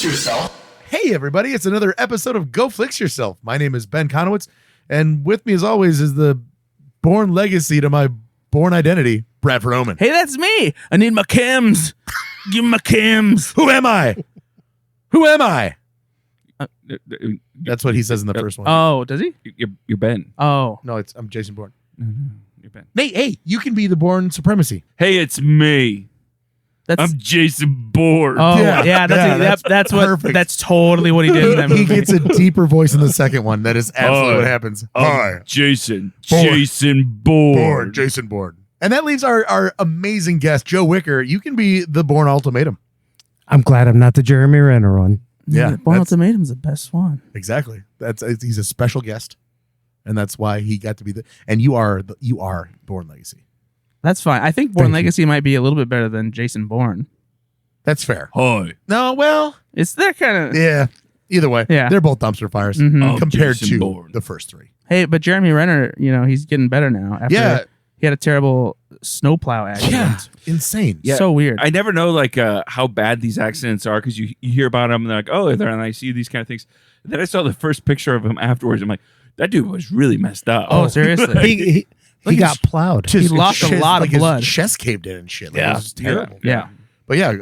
yourself. Hey, everybody. It's another episode of Go Flix Yourself. My name is Ben Konowitz, and with me, as always, is the born legacy to my born identity, Bradford Oman. Hey, that's me. I need my chems. Give me my chems. Who am I? Who am I? That's what he says in the first one. Oh, does he? You're Ben. Oh. No, I'm Jason Bourne. You're Ben. Hey, you can be the born supremacy. Hey, it's me. I'm Jason Bourne. Oh, yeah. That's what. perfect. That's totally what he did in that movie. He gets a deeper voice in the second one. That is absolutely what happens. Hi, Jason. Bourne. Jason Bourne. Jason Bourne. And that leaves our amazing guest, Joe Whicker. You can be the Bourne Ultimatum. I'm glad I'm not the Jeremy Renner one. Yeah, Born Ultimatum's the best one. Exactly. He's a special guest, and that's why he got to be and you are Bourne Legacy. That's fine. I think Bourne Thank you. Legacy might be a little bit better than Jason Bourne. That's fair. Hi. No, well, They're kind of. yeah. Either way, Yeah. they're both dumpster fires Mhm. compared Jason to Bourne. the first three. Hey, but Jeremy Renner, he's getting better now. After he had a terrible snowplow accident. Insane. Yeah. So weird. I never know how bad these accidents are because you hear about them and they're like, oh, and I see these kind of things. And then I saw the first picture of him afterwards. I'm like, that dude was really messed up. Oh, seriously. He got plowed. He lost a lot of blood. His chest caved in and shit. Like, it was just terrible. Yeah. But yeah,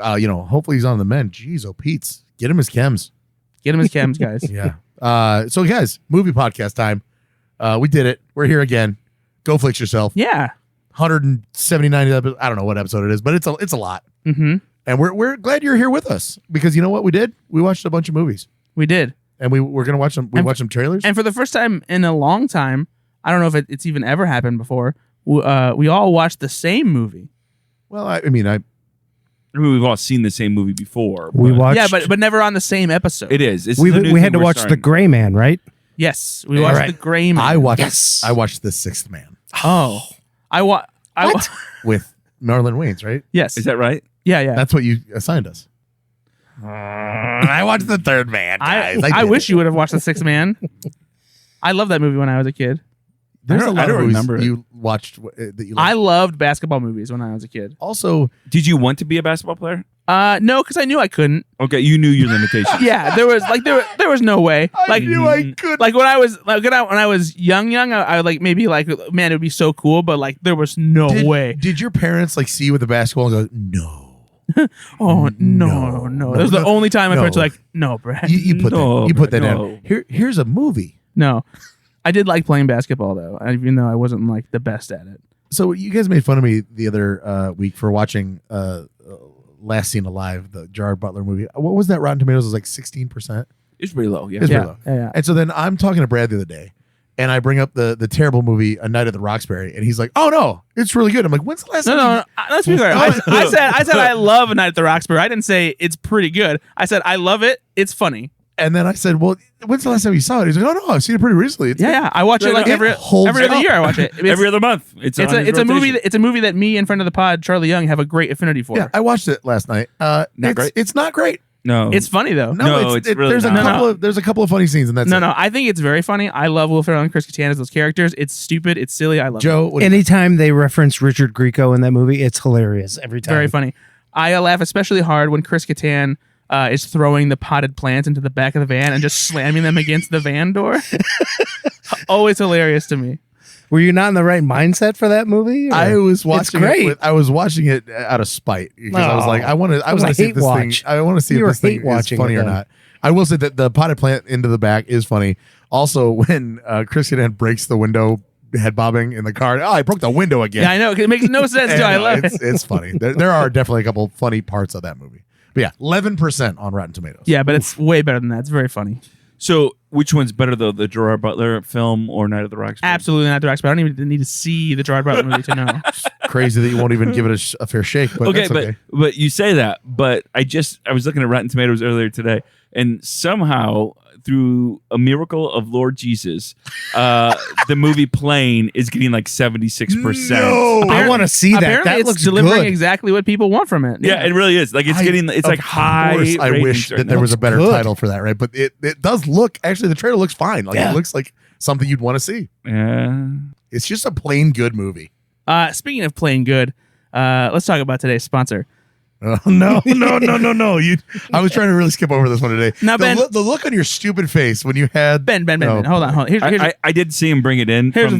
hopefully he's on the mend. Jeez, oh Pete's. Get him his chems. Get him his chems, guys. Yeah. So guys, movie podcast time. We did it. We're here again. Go Flix Yourself. Yeah. 179 episodes. I don't know what episode it is, but it's a lot. Mm-hmm. And we're glad you're here with us because you know what we did? We watched a bunch of movies. We did. And we're gonna watch them. We watched some trailers. And for the first time in a long time, I don't know if it's even ever happened before. We all watched the same movie. Well, I mean, we've all seen the same movie before. We watched. Yeah, but never on the same episode. It is. It's We the new had thing to we're watch starting. The Gray Man, right? Yes, we watched right. The Gray Man. I watched The Sixth Man Oh, with Marlon Wayans, right? Yes. Is that right? Yeah. That's what you assigned us. I watched The Third Man, guys. I wish you would have watched The Sixth Man. I loved that movie when I was a kid. There's a lot I don't of movies remember it. you watched that you I liked. loved basketball movies when I was a kid. Also, Did you want to be a basketball player? No, because I knew I couldn't. Okay, you knew your limitations. Yeah, there was no way. Like knew I could. Like when I was young, I like maybe like, man, it would be so cool, but like there was no way. Did your parents like see you with the basketball and go, no? Oh No. no! That was the only time my parents were like, "No, Brad." You put that No. down. Here's a movie. No, I did like playing basketball though, even though I wasn't like the best at it. So you guys made fun of me the other week for watching Last Seen Alive, the Gerard Butler movie. What was that? Rotten Tomatoes was like 16%. It's pretty low. Yeah. It's Yeah, pretty low. yeah. And so then I'm talking to Brad the other day, and I bring up the terrible movie A Night at the Roxbury, and he's like, "Oh no, it's really good." I'm like, "When's the last time?" No. Let's be clear. I said I love A Night at the Roxbury. I didn't say it's pretty good. I said I love it. It's funny. And then I said, "Well, when's the last time you saw it?" He's like, "Oh no, I've seen it pretty recently." It's Yeah. I watch it like every holds other up. year. I watch it. Every other month. It's a movie. It's a movie that me and friend of the pod Charlie Young have a great affinity for. Yeah, I watched it last night. Great? It's not great. No. It's funny though. No, it's really not. there's a couple of funny scenes, and that's No, it. no. I think it's very funny. I love Will Ferrell and Chris Kattan as those characters. It's stupid. It's silly. I love it. Joe, Anytime they reference Richard Grieco in that movie, it's hilarious every time. Very funny. I laugh especially hard when Chris Kattan is throwing the potted plants into the back of the van and just slamming them against the van door. Always hilarious to me. Were you not in the right mindset for that movie? or- I was watching great. it. I was watching it out of spite because I was like, I want was a to see if hate this thing. watch. I want to see You if were this thing hate is watching funny it or then. not. I will say that the potted plant into the back is funny. Also, when Chris Kattan breaks the window, head bobbing in the car. Oh, I broke the window again. Yeah, I know. It makes no sense. And, Joe. I love it. it's funny. There are definitely a couple funny parts of that movie. But yeah, 11% on Rotten Tomatoes. Yeah, but it's way better than that. It's very funny. So, which one's better though, the Gerard Butler film or Night of the Roxbury? Absolutely not the Roxbury. I don't even need to see the Gerard Butler movie to know. Crazy that you won't even give it a fair shake. But Okay, that's okay. but you say that, but I was looking at Rotten Tomatoes earlier today, and somehow through a miracle of Lord Jesus, the movie Plane is getting like 76%. No! I want to see that. Apparently, That it's looks delivering good. exactly what people want from it. Yeah, it really is. Like it's Of like high. course, I ratings wish right that there now. was a better good. title for that, right? But it does look, actually, the trailer looks fine. Like Yeah. it looks like something you'd want to see. Yeah. It's just a plain good movie. Speaking of playing good, let's talk about today's sponsor. Oh, no. I was trying to really skip over this one today. Now, Ben- the look on your stupid face when you had Ben, No. hold on. Here's I did see him bring it in Here's-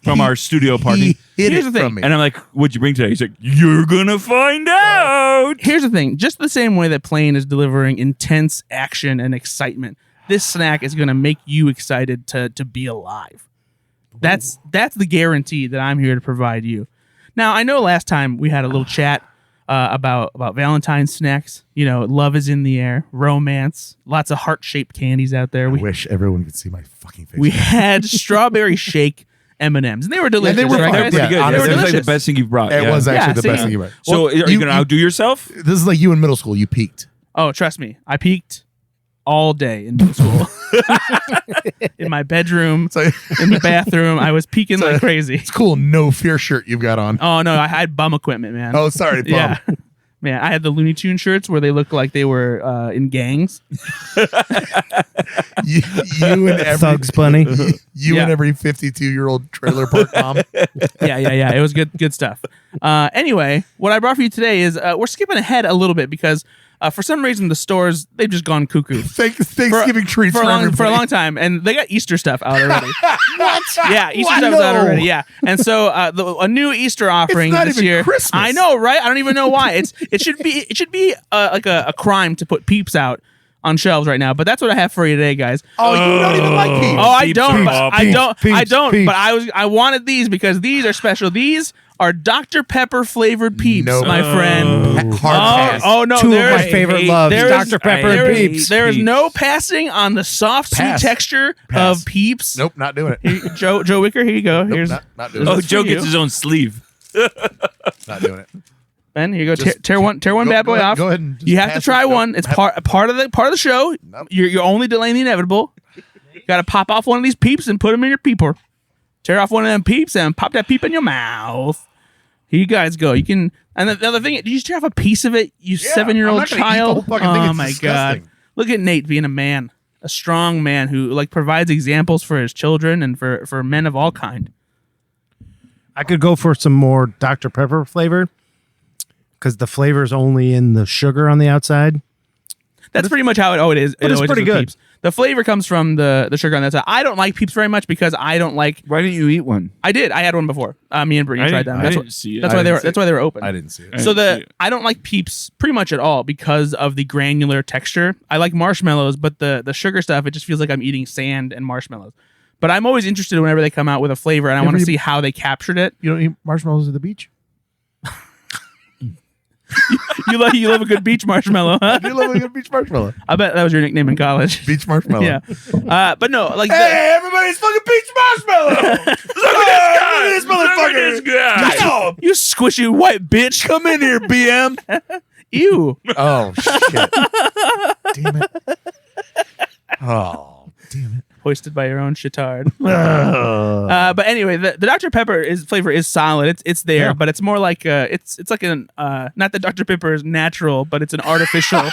from our studio party. He hid Here's it the thing. from me. And I'm like, what'd you bring today? He's like, you're gonna find out. Here's the thing. Just the same way that Plane is delivering intense action and excitement, this snack is going to make you excited to be alive. That's the guarantee that I'm here to provide you. Now, I know last time we had a little chat about Valentine's snacks. You know, love is in the air, romance, lots of heart-shaped candies out there. I wish everyone could see my fucking face. We had strawberry shake M&Ms, and they were delicious. they were right, fine. guys? Pretty good. Yeah, They were honestly, It was like delicious. the best thing you've brought. It yeah. was actually Yeah, the see? best thing you read. So are you gonna outdo yourself? This is like you in middle school. You peaked. Oh, trust me, I peaked all day in middle school. In my bedroom, So in the bathroom, I was peeking like crazy. it's cool. No fear shirt you've got on. Oh no, I had bum equipment, man. Oh, sorry, Bob. yeah, man. I had the Looney Tune shirts where they looked like they were in gangs. You and every Thugs Bunny. you Yeah. and every 52-year-old trailer park mom. Yeah. It was good stuff. Anyway, what I brought for you today is we're skipping ahead a little bit because for some reason the stores they've just gone cuckoo. Thanksgiving treats For a everybody. long time, and they got Easter stuff out already. What? Yeah, Easter What? stuff's out No. already. Yeah, and so a new Easter offering not this even year. Christmas. I know, right? I don't even know why. It should be like a crime to put Peeps out on shelves right now. But that's what I have for you today, guys. Oh, you don't even like Peeps. Oh, I Peeps don't. are But awful. I don't. Peeps. But I wanted these because these are special. These are Dr. Pepper flavored Peeps, Nope. my friend. Hard pass. Oh no! Two of there's- my favorite hate- loves, there is- Dr. Pepper there and is- Peeps. There is Peeps. no passing on the soft, sweet Pass. texture Pass. of Peeps. Nope, not doing it. Joe Whicker, here you go. Nope, Here's not doing Oh, it. Joe for gets you. his own sleeve. Not doing it. Ben. Here you go. Just- Tear one go- bad boy go ahead- off. go ahead and just you have to pass try it. Nope. one. It's part of the show. Nope. You're only delaying the inevitable. You got to pop off one of these Peeps and put them in your peeper. Tear off one of them Peeps and pop that Peep in your mouth. Here you guys go. You can. And the other thing, did you tear off a piece of it? You Yeah, 7-year-old I'm not gonna eat the child. whole fucking thing. Oh It's my disgusting. god! Look at Nate being a man, a strong man who like provides examples for his children and for men of all kind. I could go for some more Dr. Pepper flavor because the flavor is only in the sugar on the outside. That's pretty much how it is. but it's always is pretty with good. Peeps. The flavor comes from the sugar on that side. I don't like Peeps very much because I don't like. Why didn't you eat one? I did. I had one before. Me and Brittany tried them. I That's didn't what- see it. That's I why they didn't were. see That's why they were open. I didn't see it. So see it. I don't like Peeps pretty much at all because of the granular texture. I like marshmallows, but the sugar stuff, it just feels like I'm eating sand and marshmallows. But I'm always interested whenever they come out with a flavor, and I want to Ever- see how they captured it. You don't eat marshmallows at the beach? You love a good beach marshmallow, huh? I do love a good beach marshmallow. I bet that was your nickname in college. Beach marshmallow. Yeah, but no, like Hey, everybody's fucking beach marshmallow! Look at this motherfucker! Look at this guy. you squishy white bitch. Come in here, BM. Ew. Oh shit! Damn it! Oh, damn it! Hoisted by your own shitard. But anyway, the Dr. Pepper flavor is solid. It's there, Yeah. but it's more like it's like an not that Dr. Pepper is natural, but it's an artificial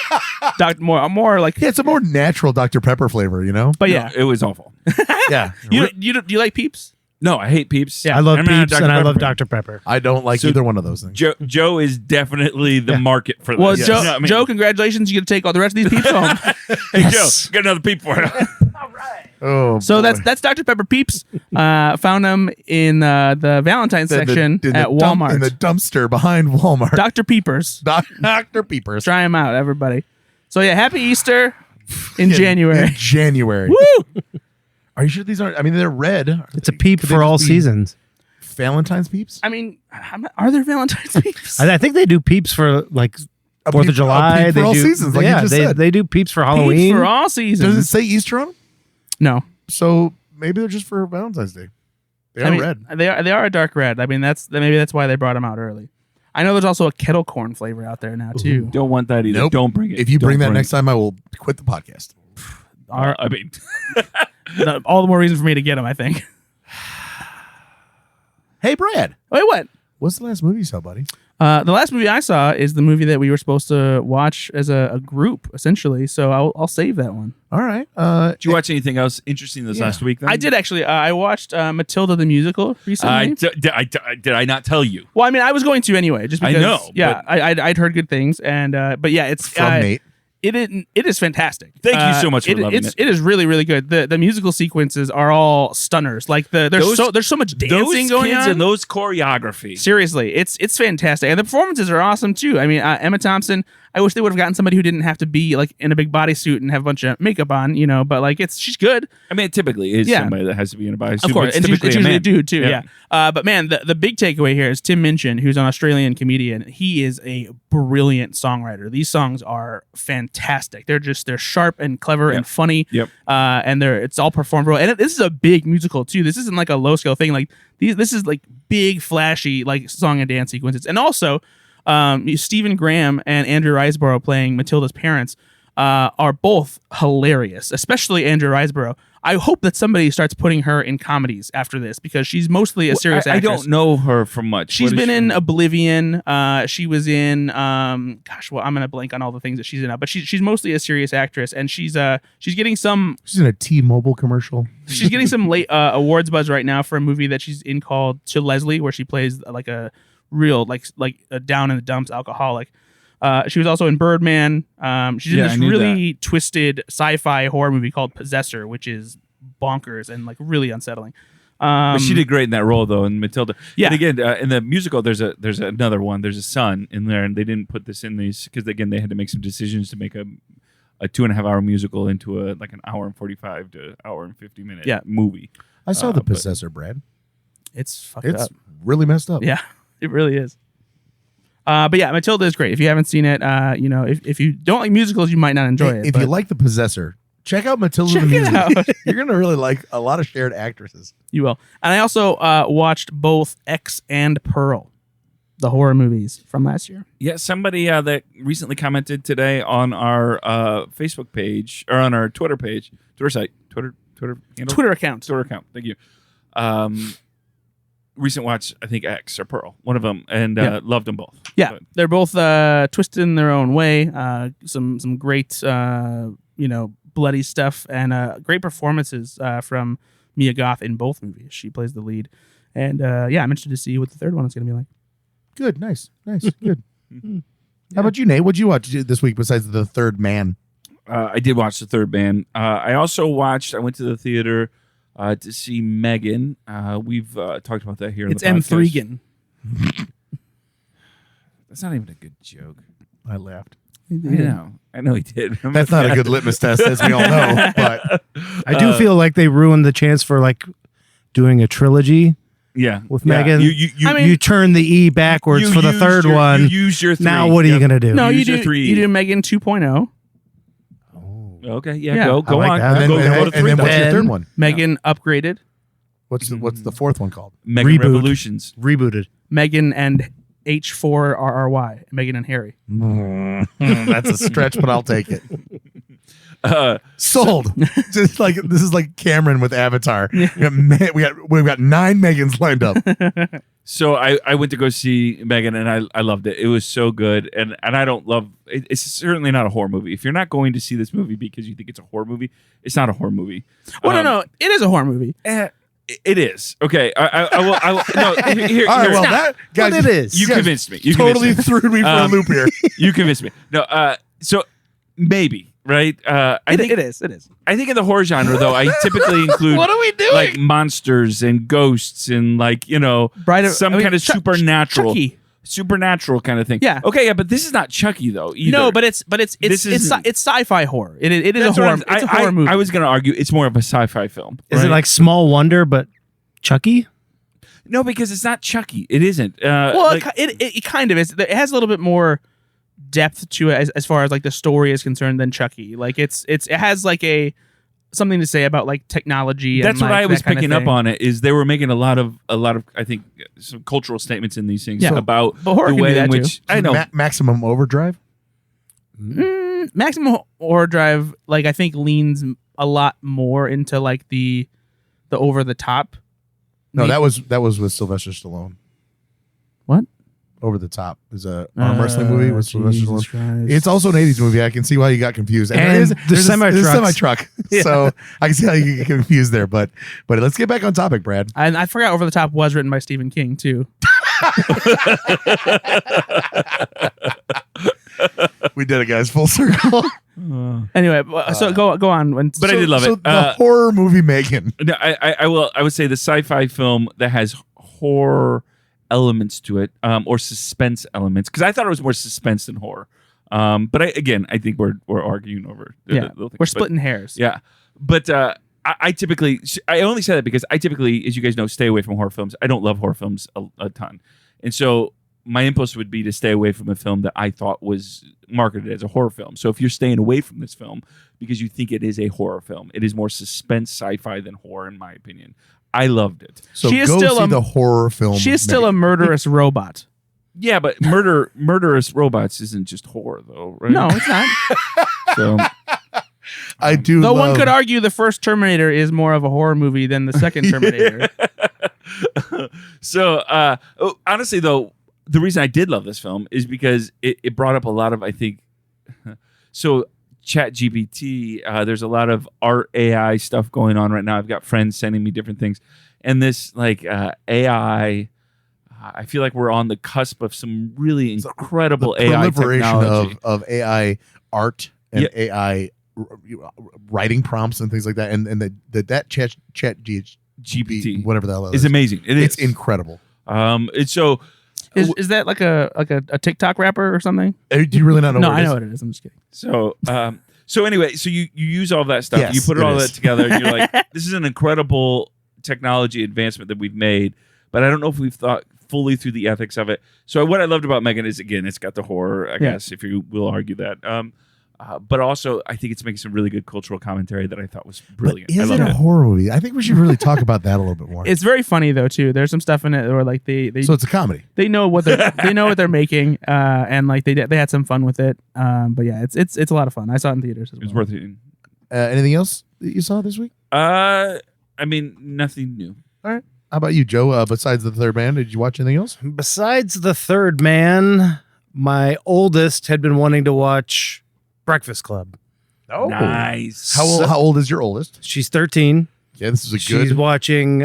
more like. Yeah, it's a more natural Dr. Pepper flavor, you know? But No, yeah, it was awful. Yeah. do you like Peeps? No, I hate Peeps. Yeah. I love I'm not a Peeps Dr. and I Pepper love fan. Dr. Pepper. I don't like So- either one of those things. Joe is definitely the market for this. Well, Yes. Joe, You know what I mean? Joe, congratulations! You get to take all the rest of these Peeps home. Hey, Yes. Joe, get another peep for you. Oh, So boy. that's Dr. Pepper Peeps. Found them in the Valentine's section in the at Walmart. in the dumpster behind Walmart. Dr. Peepers. Dr. Peepers. Try them out, everybody. So yeah, happy Easter in January. In January. Woo! Are you sure these aren't? I mean, they're red. It's a peep Could they for all just be seasons. Valentine's peeps? I mean, are there Valentine's Peeps? I think they do peeps for like A 4th peep- of July. a peep for They all do, seasons, like you yeah, just they, said. they do peeps for Peeps Halloween. for all Does it seasons. say Easter on them? No, So maybe they're just for Valentine's Day. They are I mean, red. They are a dark red. I mean, maybe that's why they brought them out early. I know there's also a kettle corn flavor out there now too. Don't want that either. Nope. Don't bring it. If you Don't bring that next time, I will quit the podcast. I mean, All the more reason for me to get them. I think. Hey, Brad. Wait, what? What's the last movie you saw, buddy? The last movie I saw is the movie that we were supposed to watch as a group, essentially. So I'll save that one. All right. Did you watch anything else interesting this last week? Then? I did actually. I watched Matilda the musical recently. Did I not tell you? Well, I mean, I was going to anyway, just because. I know. Yeah, I'd heard good things, and but yeah, it's From Nate. It is fantastic. Thank you so much for loving it. It is really, really good. The musical sequences are all stunners. Like there's so much dancing going on. And those choreography. Seriously, it's fantastic, and the performances are awesome too. I mean, Emma Thompson. I wish they would have gotten somebody who didn't have to be like in a big bodysuit and have a bunch of makeup on, but like she's good. I mean, it typically is somebody that has to be in a bodysuit. Of course, it's usually a dude too. Yeah. But man, the big takeaway here is Tim Minchin, who's an Australian comedian. He is a brilliant songwriter. These songs are fantastic. They're sharp and clever and funny. Yep. And it's all performed well. And this is a big musical too. This isn't like a low scale thing. Like this is like big, flashy like song and dance sequences. And also, Stephen Graham and Andrew Riseborough playing Matilda's parents are both hilarious, especially Andrew Riseborough. I hope that somebody starts putting her in comedies after this because she's mostly a serious actress. I don't know her from much. She's been in Oblivion. She was in I'm gonna blank on all the things that she's in now, but she's mostly a serious actress, and she's getting some. She's in a T-Mobile commercial. She's getting some late awards buzz right now for a movie that she's in called To Leslie, where she plays like a real like a down in the dumps alcoholic. She was also in Birdman. She's in this really twisted sci-fi horror movie called Possessor, which is bonkers and like really unsettling. But she did great in that role though, in Matilda. Yeah. And again, in the musical, there's another one. There's a son in there, and they didn't put this in these because again they had to make some decisions to make a 2.5 hour musical into an hour and 45 to hour and 50 minute movie. I saw The Possessor, Brad. It's fucked up. It's really messed up. Yeah. It really is. But yeah, Matilda is great. If you haven't seen it, if you don't like musicals, you might not enjoy it. If you like The Possessor, check out Matilda the musical. You're going to really like a lot of shared actresses. You will. And I also watched both X and Pearl, the horror movies from last year. Yeah, somebody that recently commented today on our Facebook page or on our Twitter page, Twitter handle? Twitter account. Thank you. Recent watch, I think X or Pearl, one of them, and loved them both. Yeah, they're both twisted in their own way. Some great, bloody stuff and great performances from Mia Goth in both movies. She plays the lead, and I'm interested to see what the third one is going to be like. Good, nice, good. How about you, Nate? What'd you watch this week besides The Third Man? I did watch The Third Man. I also watched. I went to the theater. To see Megan. We've talked about that here in the podcast. It's M3gan. That's not even a good joke. I laughed. I know he did. That's not a good litmus test, as we all know. But I do feel like they ruined the chance for like doing a trilogy. Yeah, with Megan. You turn the E backwards for the third one. You use your 3. Now what are you gonna do? No, you use do 3. You do Megan 2.0. Okay, Yeah. go on. And then, go to and 3. then what's your third one? Megan upgraded. What's the fourth one called? Megan Reboot. Revolutions. Rebooted. Megan and H4RRY. Megan and Harry. That's a stretch, but I'll take it. Sold. Just like this is like Cameron with Avatar. We've got 9 Megans lined up. So I went to go see Megan, and I loved it. It was so good, and I don't love. It's certainly not a horror movie. If you're not going to see this movie because you think it's a horror movie, it's not a horror movie. Well, no, it is a horror movie. It is. Okay. I will. No. Here. All right. Well, that guys, it is. You convinced me. You totally convinced me. threw me for a loop here. You convinced me. No. So maybe. Right? I think it is. I think in the horror genre, though, I typically include what are we doing? Like monsters and ghosts and like kind of supernatural, supernatural kind of thing. Yeah. Okay. Yeah, but this is not Chucky though. Either. No, but it's sci-fi horror. It is a horror. It's a horror movie. I was going to argue it's more of a sci-fi film. Is it like Small Wonder but Chucky? No, because it's not Chucky. It isn't. It kind of is. It has a little bit more depth to it as far as like the story is concerned than Chucky. Like it has like something to say about like technology. That's and, what like, I was that kind picking of up on. It is they were making a lot of I think some cultural statements in these things about but horror the can way do that in which too. I know Maximum Overdrive. Maximum Overdrive, like I think leans a lot more into like the over the top. No, that was with Sylvester Stallone. What? Over the Top is a arm wrestling movie with Sylvester Jesus Stallone. Christ. It's also an 80s movie. I can see why you got confused. And there is, the there's semi-trucks. a semi-truck. So I can see how you get confused there. But let's get back on topic, Brad. And I forgot Over the Top was written by Stephen King too. We did it, guys. Full circle. Anyway, so go on. But I did love it. The horror movie Megan. No, I would say the sci-fi film that has horror elements to it, or suspense elements, because I thought it was more suspense than horror. But I think we're arguing over. We're splitting hairs. Yeah, but I typically, I only say that because I typically, as you guys know, stay away from horror films. I don't love horror films a ton, and so my impulse would be to stay away from a film that I thought was marketed as a horror film. So if you're staying away from this film because you think it is a horror film, it is more suspense sci-fi than horror, in my opinion. I loved it. So She is go still see a- the horror film. She is still a Megan. murderous robot. Yeah, but murderous robots isn't just horror, though, right? No, it's not. So I do. Though one love- could argue the first Terminator is more of a horror movie than the second Terminator. Honestly, though, the reason I did love this film is because it brought up a lot of, I think, so Chat GPT, there's a lot of art AI stuff going on right now. I've got friends sending me different things. And this AI, I feel like we're on the cusp of some really incredible the AI proliferation technology. of AI art and Yeah. AI writing prompts and things like that, and that chat GPT, whatever the hell it is is. amazing. It's incredible. It's so Is that like a TikTok rapper or something? Do you really not know? No, what it I is? know what it is. I'm just kidding. so anyway, so you use all that stuff, Yes, you put it all is. that together, and you're like, this is an incredible technology advancement that we've made, but I don't know if we've thought fully through the ethics of it. So what I loved about Megan is, again, it's got the horror, I guess, if you will argue that. But also, I think it's making some really good cultural commentary that I thought was brilliant. But is I it loved a horror movie? I think we should really talk about that a little bit more. It's very funny though too. There's some stuff in it where like they So it's a comedy. they know what they're making, and like they had some fun with it. But yeah, it's a lot of fun. I saw it in theaters as It was well. worth it. Anything else that you saw this week? I mean, nothing new. All right. How about you, Joe? Besides The Third Man, did you watch anything else? Besides The Third Man, my oldest had been wanting to watch Breakfast Club. Oh, Nice. How old is your oldest? She's 13. Yeah, this is a She's good. watching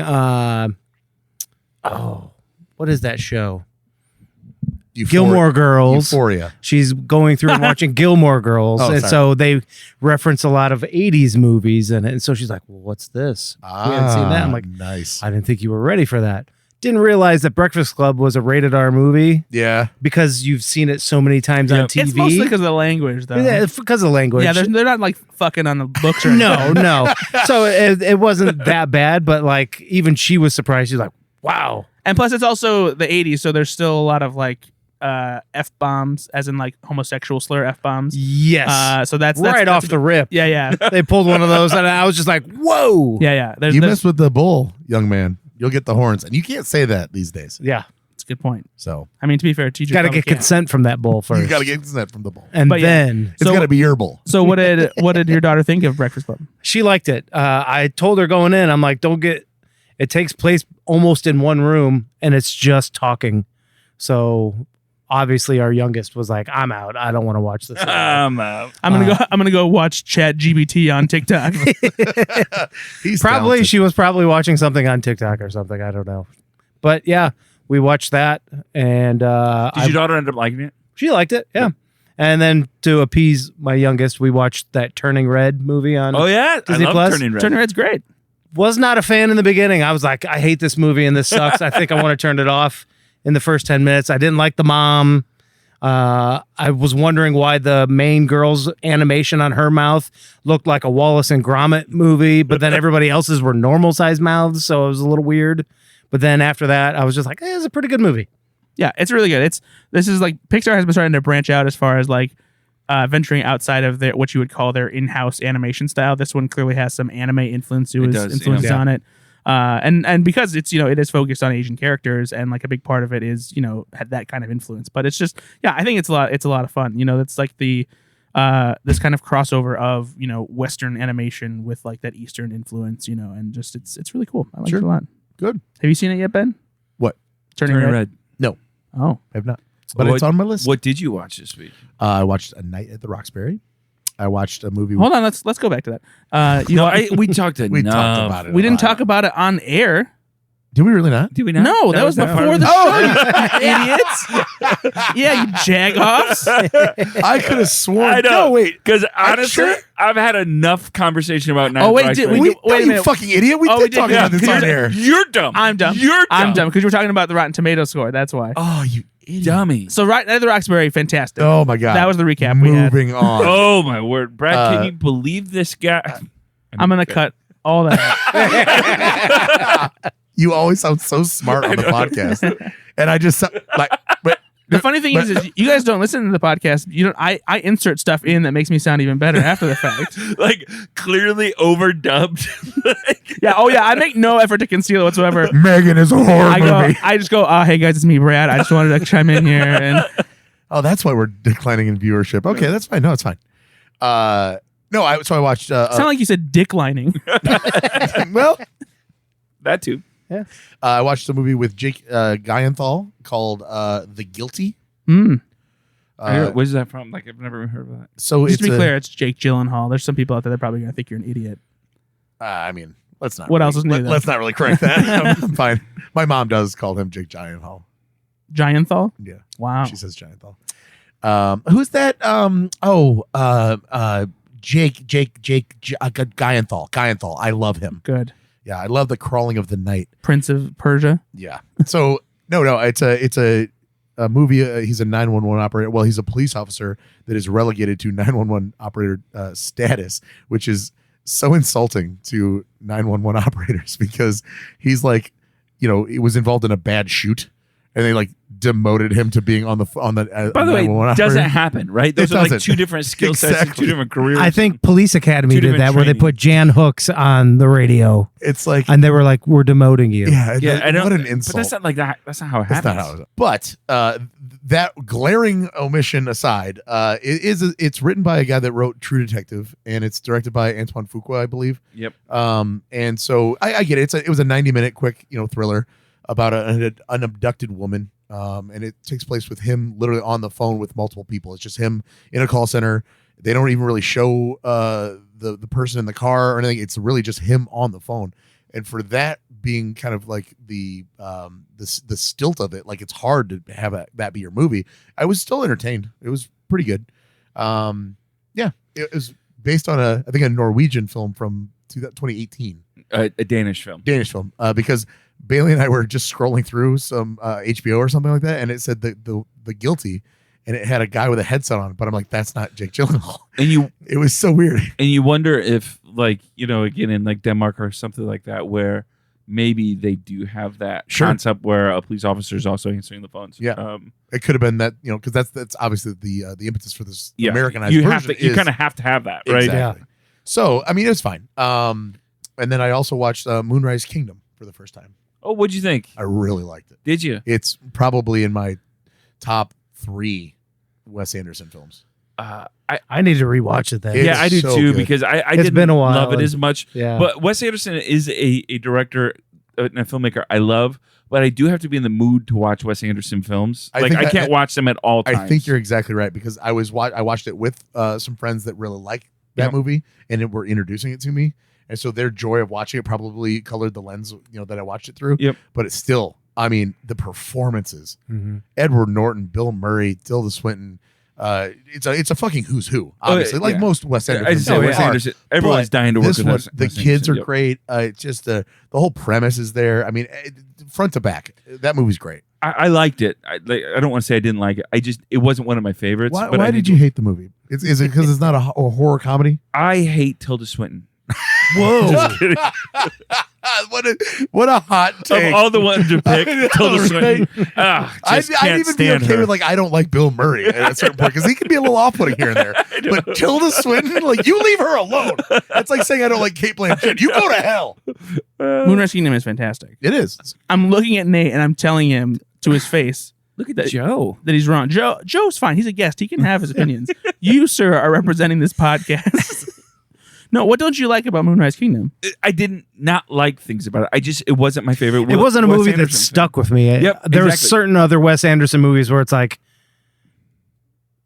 what is that show? Gilmore Girls. Euphoria. She's going through and watching Gilmore Girls. Oh, and sorry. so they reference a lot of 80s movies in it. And so she's like, well, what's this? We hadn't seen that. I'm like, nice. I didn't think you were ready for that. Didn't realize that Breakfast Club was a rated R movie Yeah. because you've seen it so many times on Yep. TV. It's mostly because of the language though. Yeah, it's because of language. Yeah, they're not like fucking on the books or anything. no. So it wasn't that bad, but like even she was surprised. She's like, wow. And plus, it's also the 80s, so there's still a lot of like F-bombs, as in like homosexual slur F-bombs. Yes. So that's right off the rip. Yeah, yeah. They pulled one of those and I was just like, whoa. Yeah. You mess with the bull, young man. You'll get the horns. And you can't say that these days. Yeah. That's a good point. So I mean, to be fair, teachers Got to probably get can't. consent from that bull first. you got to get consent from the bull. And But yeah. then It's So- got to be your bull. So what did your daughter think of Breakfast Club? she liked it. I told her going in, I'm like, it takes place almost in one room and it's just talking. So obviously our youngest was like, I'm out. I don't want to watch this. I'm out. I'm gonna go watch Chat GBT on TikTok. He's Probably talented. she was probably watching something on TikTok or something. I don't know. But yeah, we watched that and Did your daughter end up liking it? she liked it. Yeah. And then to appease my youngest, we watched that Turning Red movie on. Oh yeah, Disney I love Plus? Turning Red. Turner Red's great. Was not a fan in the beginning. I was like, I hate this movie and this sucks. I think I want to turn it off in the first 10 minutes. I didn't like the mom. I was wondering why the main girl's animation on her mouth looked like a Wallace and Gromit movie, but then everybody else's were normal sized mouths. So it was a little weird. But then after that, I was just like, it's a pretty good movie. Yeah, it's really good. This is like Pixar has been starting to branch out as far as like venturing outside of what you would call their in-house animation style. This one clearly has some anime influences yeah. on it. And because it's it is focused on Asian characters and like a big part of it is had that kind of influence. But it's just I think it's a lot of fun. It's like the this kind of crossover of Western animation with like that Eastern influence. And just it's really cool. I like it a lot. Good. Have you seen it yet, Ben? What? Turning Red. No. Oh, I have not. But What- it's on my list. What did you watch this week? I watched A Night at the Roxbury. I watched a movie. hold on. Let's go back to that. No, we talked enough. we talked about it. we a didn't lot. talk about it on air. Did we really not? Did we not? No, that was not part before of the Oh, show. You idiots. Yeah, you jagoffs. I could have sworn. I know. No, wait. Because honestly, sure? I've had enough conversation about Night Oh, at the wait, Roxbury. we Wait, wait a you minute. fucking idiot. We Oh, did we did, talk yeah. about this on air. You're dumb. I'm dumb. You're dumb. I'm dumb because you were talking about the Rotten Tomato score. That's why. Oh, you idiot. Dummy. So right at the Roxbury, fantastic. Oh, my God. That was the recap we had. Moving on. Oh my word, Brad! Uh, Can you believe this guy? I'm gonna cut all that. You always sound so smart on the podcast. And I just, like, but The funny thing is you guys don't listen to the podcast. You don't. I insert stuff in that makes me sound even better after the fact. Like clearly overdubbed. Yeah. Oh yeah. I make no effort to conceal it whatsoever. Megan is a horror movie. I just go. Oh hey guys, it's me, Brad. I just wanted to chime in here and. Oh, that's why we're declining in viewership. Okay, that's fine. No, it's fine. No, I watched. Sound like you said dick lining. Well, That too. I watched a movie with Jake Gyllenhaal called The Guilty. Mm. Where's that from? Like I've never heard of that. So Just it's to be clear, it's Jake Gyllenhaal. There's some people out there that are probably gonna think you're an idiot. I mean, let's not. What else is new then? Let's not really correct that. I'm fine. My mom does call him Jake Gyllenhaal. Gianthal. Yeah, Wow. she says Gyllenhaal. Who's that? Jake Gyllenhaal. Gyllenhaal. I love him. Good. Yeah, I love The Crawling of the Night. Prince of Persia. Yeah. So no, it's a movie. He's a 911 operator. Well, he's a police officer that is relegated to 911 operator status, which is so insulting to 911 operators because he's like, he was involved in a bad shoot, and they like demoted him to being on the. By the way, 911 doesn't operator. happen, right? Those It are like doesn't. two different skill sets, and Exactly. two different careers. I think Police Academy Two did that, different where they training. put Jan Hooks on the radio, It's like, and they were like, "We're demoting you." yeah, Yeah, I don't. what an But insult. that's not like that. That's not how it That's happens. not how it is. But that glaring omission aside, it's written by a guy that wrote True Detective, and it's directed by Antoine Fuqua, I believe. Yep. And so I get it. It was a 90-minute quick, thriller about an abducted woman. And it takes place with him literally on the phone with multiple people. It's just him in a call center. They don't even really show the person in the car or anything. It's really just him on the phone. And for that being kind of like the stilt of it, like it's hard to have that be your movie. I was still entertained. It was pretty good. Yeah, it was based on I think a Norwegian film from 2018. A Danish film. Danish film, because Bailey and I were just scrolling through some HBO or something like that, and it said the Guilty, and it had a guy with a headset on, but I'm like, that's not Jake Gyllenhaal. And It was so weird. you wonder if like again in like Denmark or something like that where maybe they do have that Sure. concept where a police officer is also answering the phones. Yeah. It could have been that, because that's obviously the impetus for this Yeah. Americanized You version. have to. You kind of have to have that, right? Exactly. So I mean, it was fine. And then I also watched Moonrise Kingdom for the first time. Oh, what'd you think? I really liked it. Did you? It's probably in my top 3 Wes Anderson films. I need to rewatch it then. It's Yeah, I do so too good. because I It's didn't been a while, love it and- as much. Yeah. But Wes Anderson is a director and a filmmaker I love, but I do have to be in the mood to watch Wes Anderson films. I Like think I can't watch them at all times. I think you're exactly right because I watched it with some friends that really like that Yep. movie and were introducing it to me, and so their joy of watching it probably colored the lens that I watched it through. Yep. But it's still, I mean, the performances: Mhm. Edward Norton, Bill Murray, Tilda Swinton. It's a fucking who's who, obviously, like yeah. most Wes Anderson. I just say films Wes are. Anderson. Everyone's But dying to work this with one, Wes the Anderson. kids are Yep. great. It's just the whole premise is there. I mean, front to back, that movie's great. I liked it. I don't want to say I didn't like it. It wasn't one of my favorites. Why, but why I did you hate the movie? Is it because it's not a horror comedy? I hate Tilda Swinton. Whoa! Just kidding. what a hot take. Of all the ones to pick, I know, Tilda Swinton. right? I'd I'd even be okay with I don't like Bill Murray at a certain point because he can be a little off-putting here and there. But Tilda Swinton, you leave her alone. That's like saying I don't like Kate Blanchett. You go to hell. Moonrise Kingdom is fantastic. It is. I'm looking at Nate and I'm telling him to his face Look at that- Joe. that he's wrong. Joe's fine. He's a guest. He can have his opinions. You, sir, are representing this podcast. No, what don't you like about Moonrise Kingdom? I didn't not like things about it. It wasn't my favorite. It wasn't a Wes movie that Anderson stuck with me. Yep, There were exactly. certain other Wes Anderson movies where it's like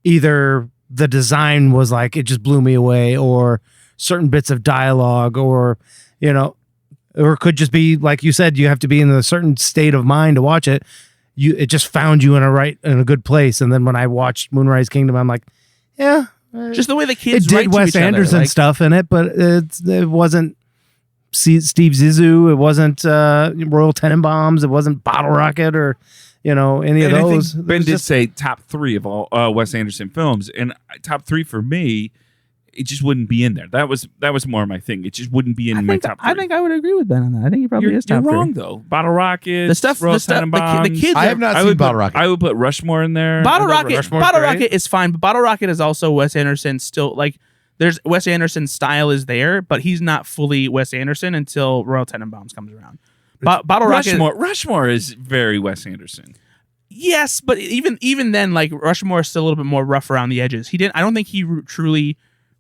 either the design was like it just blew me away, or certain bits of dialogue, or or it could just be like you said, you have to be in a certain state of mind to watch it. It just found you in a good place. And then when I watched Moonrise Kingdom, I'm like, yeah, Just the way the kids it write did to Wes each other, Anderson like- stuff in it, but it wasn't Steve Zissou. It wasn't Royal Tenenbaums. It wasn't Bottle Rocket or any of And I those. think It Ben was did just- say top 3 of all Wes Anderson films, and top 3 for me, it just wouldn't be in there. That was more my thing. It just wouldn't be in my top 3. I think I would agree with Ben on that. I think he probably you're, is top you're wrong 3. though. Bottle Rocket, The stuff, Royal the Tenenbaums. kids. I have not I seen would Bottle put, Rocket. I would put Rushmore in there. Bottle I know Rocket. Rushmore's Bottle great. Rocket is fine, but Bottle Rocket is also Wes Anderson. Still, like, there's Wes Anderson's style is there, but he's not fully Wes Anderson until Royal Tenenbaums comes around. Bottle Rocket. Rushmore is very Wes Anderson. Yes, but even then, like Rushmore is still a little bit more rough around the edges. I don't think he truly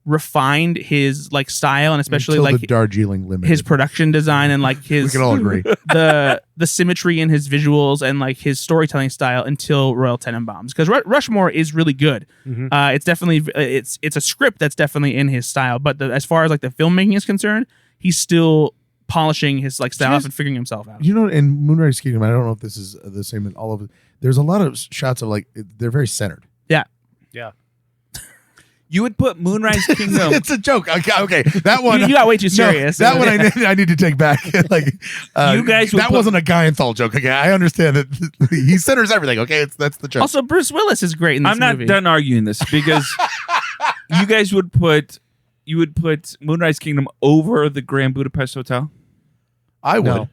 refined his like style, and especially Until like the Darjeeling Limited. his production design and like we his can all agree. the symmetry in his visuals and like his storytelling style until Royal Tenenbaums, because Rushmore is really good. It's definitely it's a script that's definitely in his style, but as far as like the filmmaking is concerned, he's still polishing his like style Yes. and figuring himself out. In Moonrise Kingdom, I don't know if this is the same in all of it. There's a lot of shots of like they're very centered. Yeah. You would put Moonrise Kingdom. It's a joke. Okay, that one. You got way too serious. No, that one I need to take back. Like You guys would that put- wasn't a Guyenthal joke. Okay, I understand that he centers everything. Okay, that's the joke. Also, Bruce Willis is great in this I'm not movie. done arguing this because you guys would put Moonrise Kingdom over the Grand Budapest Hotel. I would. No.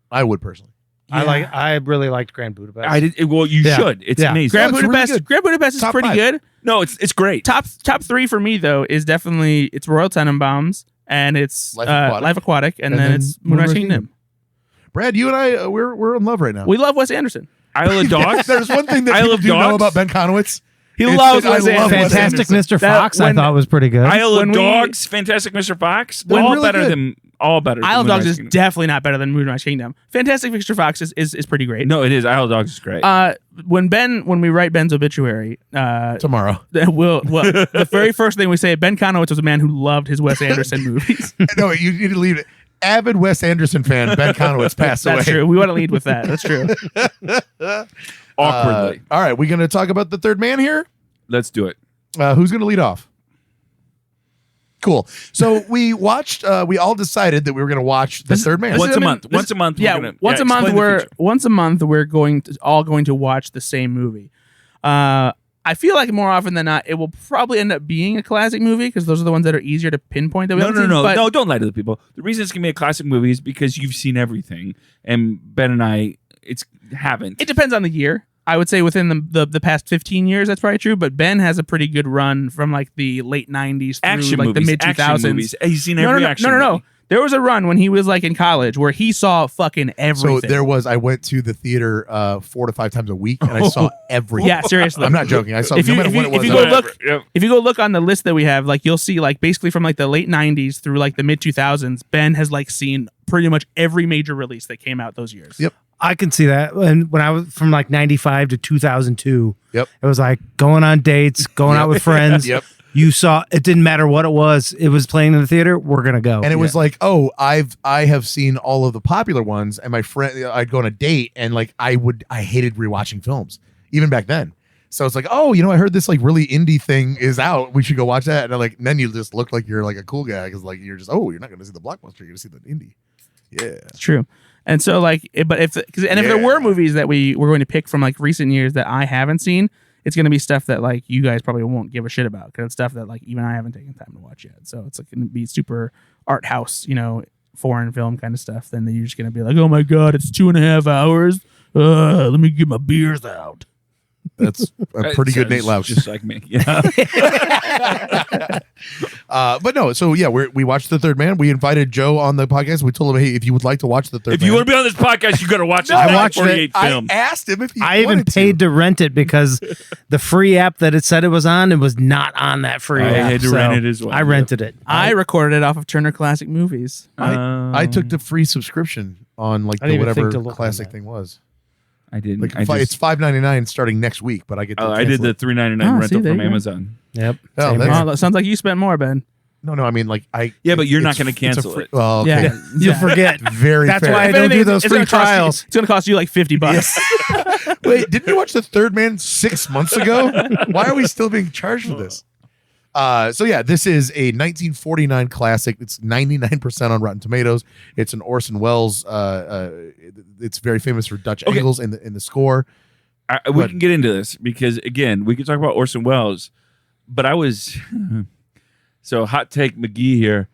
I would personally. I really liked Grand Budapest. I did. Well, you Yeah. should. It's Yeah. amazing. Grand No, it's really Budapest. good. Grand Budapest is Top pretty 5. good. No, it's great. Top 3 for me though is definitely it's Royal Tenenbaums and it's Life Aquatic. and then it's Moonrise Kingdom. Brad, you and I, we're in love right now. We love Wes Anderson. Isle of Dogs. There's one thing that Isle people of do know Dogs? about Ben Konowitz. He It's loves that I Wes love Anderson. Wes Fantastic Anderson. Mr. That- Fox, I when- thought was pretty good. Isle of When we- Dogs, Fantastic Mr. Fox. When All really better good. than all better. Isle of than Dogs Moonrise is Kingdom. definitely not better than Moonrise Kingdom. Fantastic Mr. Fox is pretty great. No, it is. Isle of Dogs is great. When we write Ben's obituary, Tomorrow. the very first thing we say, Ben Konowitz was a man who loved his Wes Anderson movies. No, you need to leave it. Avid Wes Anderson fan Ben Konowitz passed away. That's true. We want to lead with that. That's true. Awkwardly. All right, we're going to talk about the third man here. Let's do it. Who's going to lead off? Cool. So we watched. We all decided that we were going to watch the third man. Once a I mean, month. this- Once a month. Yeah, we're gonna, once a month explain the feature. we're going to watch the same movie. I feel like more often than not, it will probably end up being a classic movie because those are the ones that are easier to pinpoint. That we haven't seen, but No, don't lie to the people. The reason it's gonna be a classic movie is because you've seen everything, and Ben and I, haven't. it depends on the year. I would say within the past 15 years, that's probably true. But Ben has a pretty good run from like the late 90s through action like movies, the mid action 2000s. movies. He's seen No, every no, action. no. movie. There was a run when he was like in college where he saw fucking everything. So there was. I went to the theater 4 to 5 times a week, and I saw everything. Yeah, seriously. I'm not joking. I saw If no you- matter if what you- it was. if you I go went- look- Yep. If you go look on the list that we have, like you'll see like basically from like the late 90s through like the mid 2000s, Ben has like seen pretty much every major release that came out those years. Yep. I can see that. And when I was from like 95 to 2002, Yep. it was like going on dates, going out with friends. Yep. You saw, it didn't matter what it was playing in the theater, we're going to go. And it was like, oh, I have seen all of the popular ones, and my friend, I'd go on a date, and like I hated rewatching films even back then. So it's like, oh, I heard this like really indie thing is out. We should go watch that. And then you just look like you're like a cool guy because like you're just you're not going to see the blockbuster, you're going to see the indie. Yeah. It's true. And so like, if there were movies that we were going to pick from like recent years that I haven't seen, it's going to be stuff that like you guys probably won't give a shit about because it's stuff that like even I haven't taken time to watch yet. So it's like going to be super art house, foreign film kind of stuff. Then you're just going to be like, oh my God, it's 2.5 hours. Let me get my beers out. That's a pretty good Nate Loucks. Just like me. Yeah. But no, so yeah, we watched The Third Man. We invited Joe on the podcast. We told him, hey, if you would like to watch The Third If Man. you want to be on this podcast, you got to watch this I watched 1948 I film. asked him if he I even wanted paid to rent it because the free app that it said it was on, it was not on that free I app. had to so rent it as well. I rented it. I recorded it off of Turner Classic Movies. I took the free subscription on like I the didn't even think whatever to look on classic that. thing was. I didn't. Like I it's $5.99 starting next week, but I get. To I did the cancel it. $3.99 Oh, see, rental there from you go. Amazon. Yep. Oh, Same that's- here. Oh, that sounds like you spent more, Ben. No, I mean like I. Yeah, but you're not it's- gonna it's a cancel free- it. Well, okay. Yeah. You'll forget. Very That's fair. why I If don't anything, do those it's free gonna cost you- trials. It's going to cost you like $50. Wait, didn't you watch The Third Man 6 months ago? Why are we still being charged for this? So yeah, this is a 1949 classic. It's 99% on Rotten Tomatoes. It's an Orson Welles. It's very famous for Dutch Okay. angles in the score. We can get into this because again, we could talk about Orson Welles, but I was so hot take McGee here.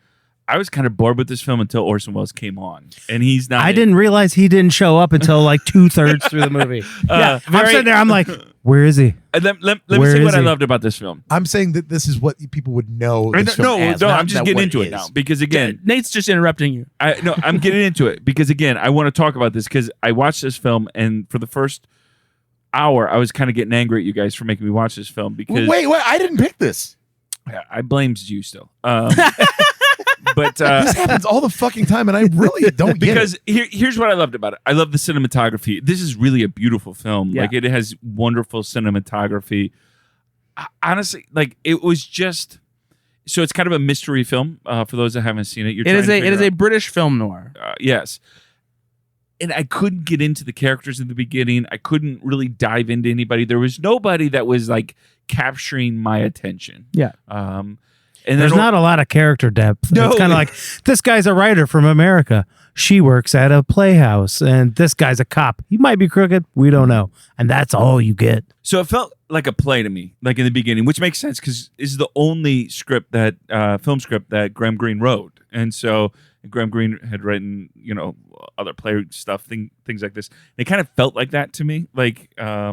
I was kind of bored with this film until Orson Welles came on, and he's not. I didn't realize he didn't show up until like 2/3 through the movie. I'm sitting there. I'm like, where is he? Let me Where say is what I he? loved about this film. I'm saying that this is what people would know. This film as, not I'm just that getting what into it it now is. because again, Nate's just interrupting you. I'm getting into it because again, I want to talk about this because I watched this film and for the first hour, I was kind of getting angry at you guys for making me watch this film because Wait, I didn't pick this. I blamed you still. But This happens all the fucking time, and I really don't get it. because here's what I loved about it. I love the cinematography. This is really a beautiful film. Yeah. Like it has wonderful cinematography. Honestly, like it was just so it's kind of a mystery film for those that haven't seen it. It is a British film noir. Yes. And I couldn't get into the characters in the beginning. I couldn't really dive into anybody. There was nobody that was like capturing my attention. Yeah. And There's then not a lot of character depth. No. It's kind of like, this guy's a writer from America. She works at a playhouse, and this guy's a cop. He might be crooked. We don't know. And that's all you get. So it felt like a play to me, like in the beginning, which makes sense because this is the only script that film script that Graham Greene wrote, and so Graham Greene had written, other play stuff, things like this. And it kind of felt like that to me. Like, I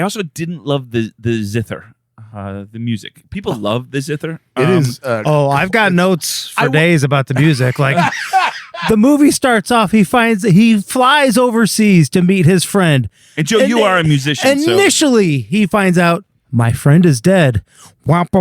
also didn't love the zither, the music. People love the zither. It is. I've got notes for days about the music. Like, the movie starts off, he flies overseas to meet his friend. And Joe, you are a musician. so- Initially, he finds out, my friend is dead. It's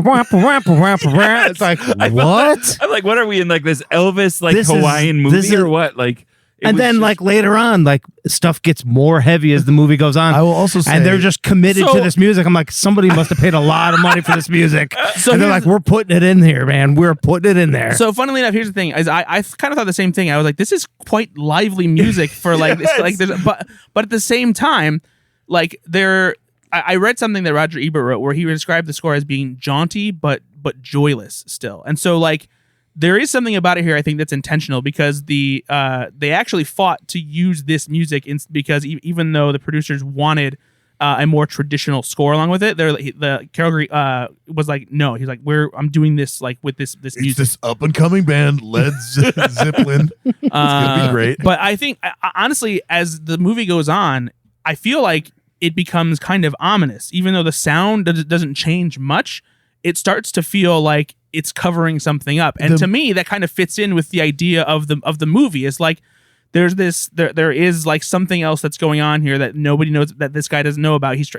like, what? I'm like, what are we in like this Elvis This is- Hawaiian this movie or is- what? Like, it And was then, just- like, later on, like, stuff gets more heavy as the movie goes on. I will also say, and they're just committed So- to this music. I'm like, somebody must have paid a lot of money for this music. So and they're here's- like, we're putting it in here, man. We're putting it in there. So funnily enough, here's the thing: is I kind of thought the same thing. I was like, this is quite lively music for like this, like there's, but at the same time, like I read something that Roger Ebert wrote where he described the score as being jaunty but joyless still, and so like there is something about it here I think that's intentional because they actually fought to use this music because even though the producers wanted a more traditional score along with it, the Carol Green was like, no, he's like, I'm doing this like with this it's music. this up and coming band, Led Zeppelin. It's gonna be great. But I think honestly, as the movie goes on, I feel like it becomes kind of ominous, even though the sound doesn't change much. It starts to feel like it's covering something up, and to me, that kind of fits in with the idea of the movie. It's like there is like something else that's going on here that nobody knows, that this guy doesn't know about. He's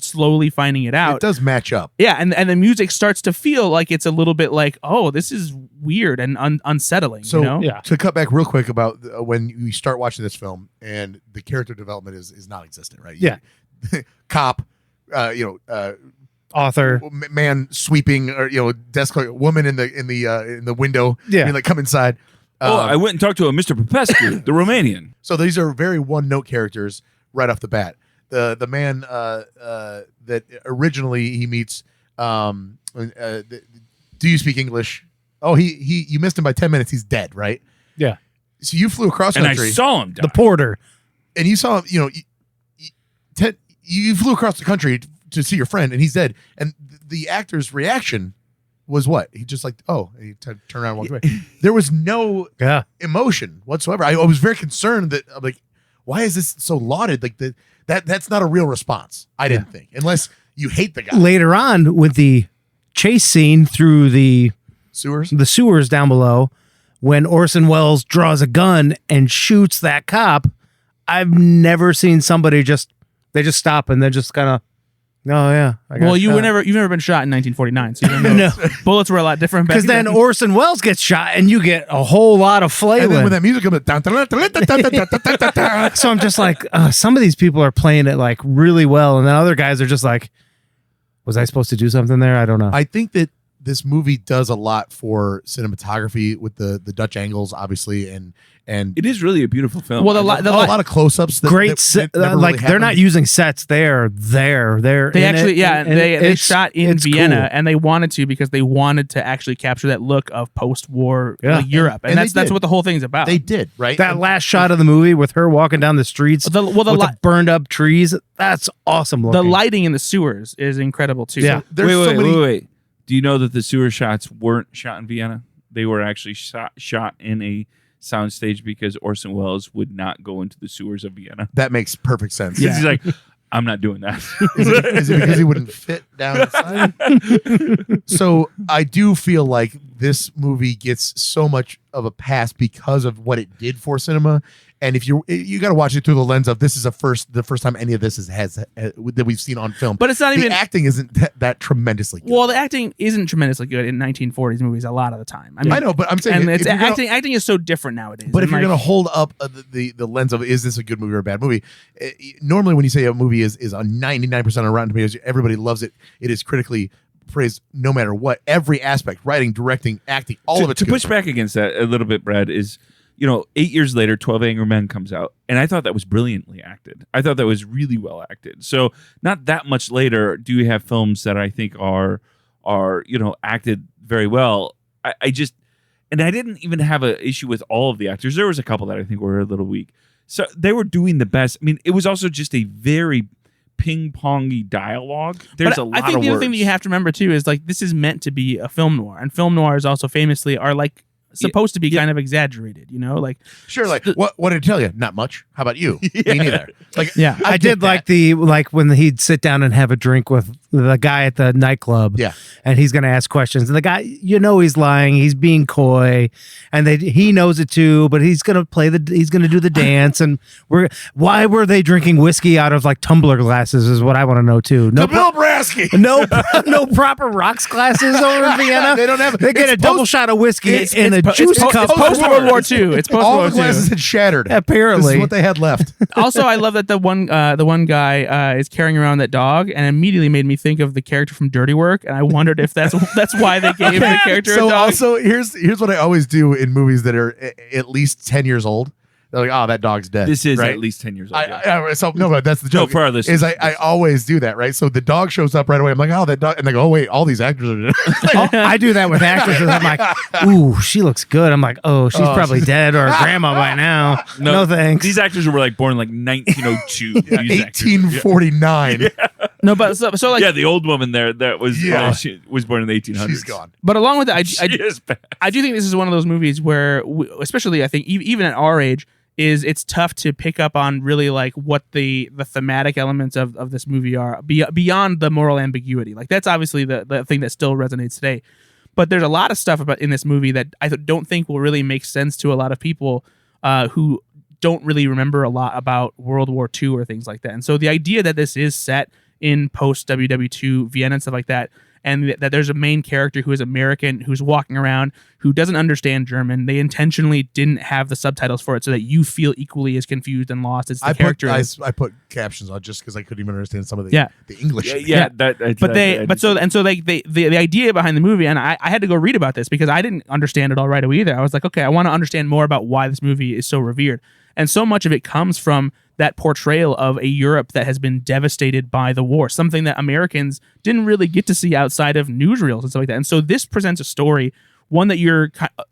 slowly finding it out. It does match up. Yeah, and the music starts to feel like it's a little bit like, oh, this is weird and unsettling. So Yeah. to cut back real quick about when you start watching this film and the character development is non-existent, right? Yeah. Cop, Author. man sweeping, or desk clerk, woman in the window. Yeah. Like come inside. I went and talked to a Mr. Popescu, the Romanian. So these are very one-note characters right off the bat. The man that originally he meets. Do you speak English? Oh, you missed him by 10 minutes. He's dead, right? Yeah. So you flew across And I country, saw him die. The porter. and you saw him. You flew across the country to see your friend, and he's dead. And the actor's reaction was what? He just like, oh, and he turned around and walked away. There was no Yeah. emotion whatsoever. I was very concerned that I'm like, why is this so lauded? Like that's not a real response. I didn't think, unless you hate the guy. Later on, with the chase scene through the sewers down below, when Orson Welles draws a gun and shoots that cop, I've never seen somebody just stop and they're just kind of, oh yeah. You've never been shot in 1949, so you don't know. No. Bullets were a lot different back Because then Orson Welles gets shot and you get a whole lot of flailing. And then when that music comes, So I'm just like, some of these people are playing it like really well, and then other guys are just like, was I supposed to do something there? I don't know. I think that this movie does a lot for cinematography with the Dutch angles, obviously, and It is really a beautiful film. Well, a lot of close-ups. They're not using sets. They're there. They actually, they shot in Vienna, cool. and they wanted to because they wanted to actually capture that look of post-war Europe, and that's what the whole thing's about. They did, right? That last shot of the movie with her walking down the streets with the burned up trees, that's awesome looking. The lighting in the sewers is incredible too. Yeah. Wait. Do you know that the sewer shots weren't shot in Vienna? They were actually shot in a soundstage because Orson Welles would not go into the sewers of Vienna. That makes perfect sense. Yeah. He's like, I'm not doing that. Is it because he wouldn't fit down inside? So I do feel like this movie gets so much of a pass because of what it did for cinema. And if you got to watch it through the lens of this is the first time any of this has that we've seen on film. But it's not the even acting isn't that tremendously good. Well, the acting isn't tremendously good in 1940s movies a lot of the time. I know, but I'm saying, and it's acting is so different nowadays. But if you're going to hold up the lens of is this a good movie or a bad movie, normally when you say a movie is on 99% on Rotten Tomatoes, everybody loves it. It is critically praised no matter what. Every aspect, writing, directing, acting, all of it. To push back against that a little bit, Brad, is 8 years later, 12 Angry Men comes out, and I thought that was brilliantly acted. I thought that was really well acted. So not that much later do you have films that I think are acted very well. I didn't even have an issue with all of the actors. There was a couple that I think were a little weak. So they were doing the best. I mean, it was also just a very ping-pongy dialogue. There's a lot of I think the words. other thing that you have to remember too is like this is meant to be a film noir, and film noirs also famously are like supposed to be kind of exaggerated, like sure, like what did it tell you? Not much. How about you? Me neither. Like I did like when he'd sit down and have a drink with the guy at the nightclub. Yeah. And he's gonna ask questions. And the guy, he's lying, he's being coy, and he knows it too, but he's gonna do the dance. And why were they drinking whiskey out of like tumbler glasses is what I want to know too. No Bill Brasky. No proper rocks glasses over in Vienna. They don't have They get a double shot of whiskey in a juice cup. It's post World War II. It's post All World the War glasses II. had shattered. Apparently. This is what they had left. Also, I love that the one guy is carrying around that dog, and immediately made me think of the character from Dirty Work, and I wondered if that's why they gave the character a dog. Also, here's what I always do in movies that are at least 10 years old. They're like, oh, that dog's dead. This is right? at least 10 years old. But that's the joke. No, for our listeners. Is I always do that, right? So the dog shows up right away. I'm like, oh, that dog. And they go, oh, wait, all these actors are dead. I do that with actresses. I'm like, ooh, she looks good. I'm like, oh, she's probably dead or a grandma by now. No thanks. These actors were like born like 1902. 1849. No, but so like the old woman there that was she was born in the 1800s. She's gone. But along with that, I do think this is one of those movies where, especially I think even at our age, it's tough to pick up on really like what the thematic elements of this movie are beyond the moral ambiguity. Like that's obviously the thing that still resonates today. But there's a lot of stuff about in this movie that I don't think will really make sense to a lot of people who don't really remember a lot about World War II or things like that. And so the idea that this is set in post WW2 Vienna and stuff like that, and that there's a main character who is American who's walking around who doesn't understand German. They intentionally didn't have the subtitles for it so that you feel equally as confused and lost as the character is. I put captions on just because I couldn't even understand some of the English. The idea behind the movie, and I had to go read about this because I didn't understand it all right away either. I was like, okay, I want to understand more about why this movie is so revered. And so much of it comes from that portrayal of a Europe that has been devastated by the war, something that Americans didn't really get to see outside of newsreels and stuff like that. And so this presents a story, one that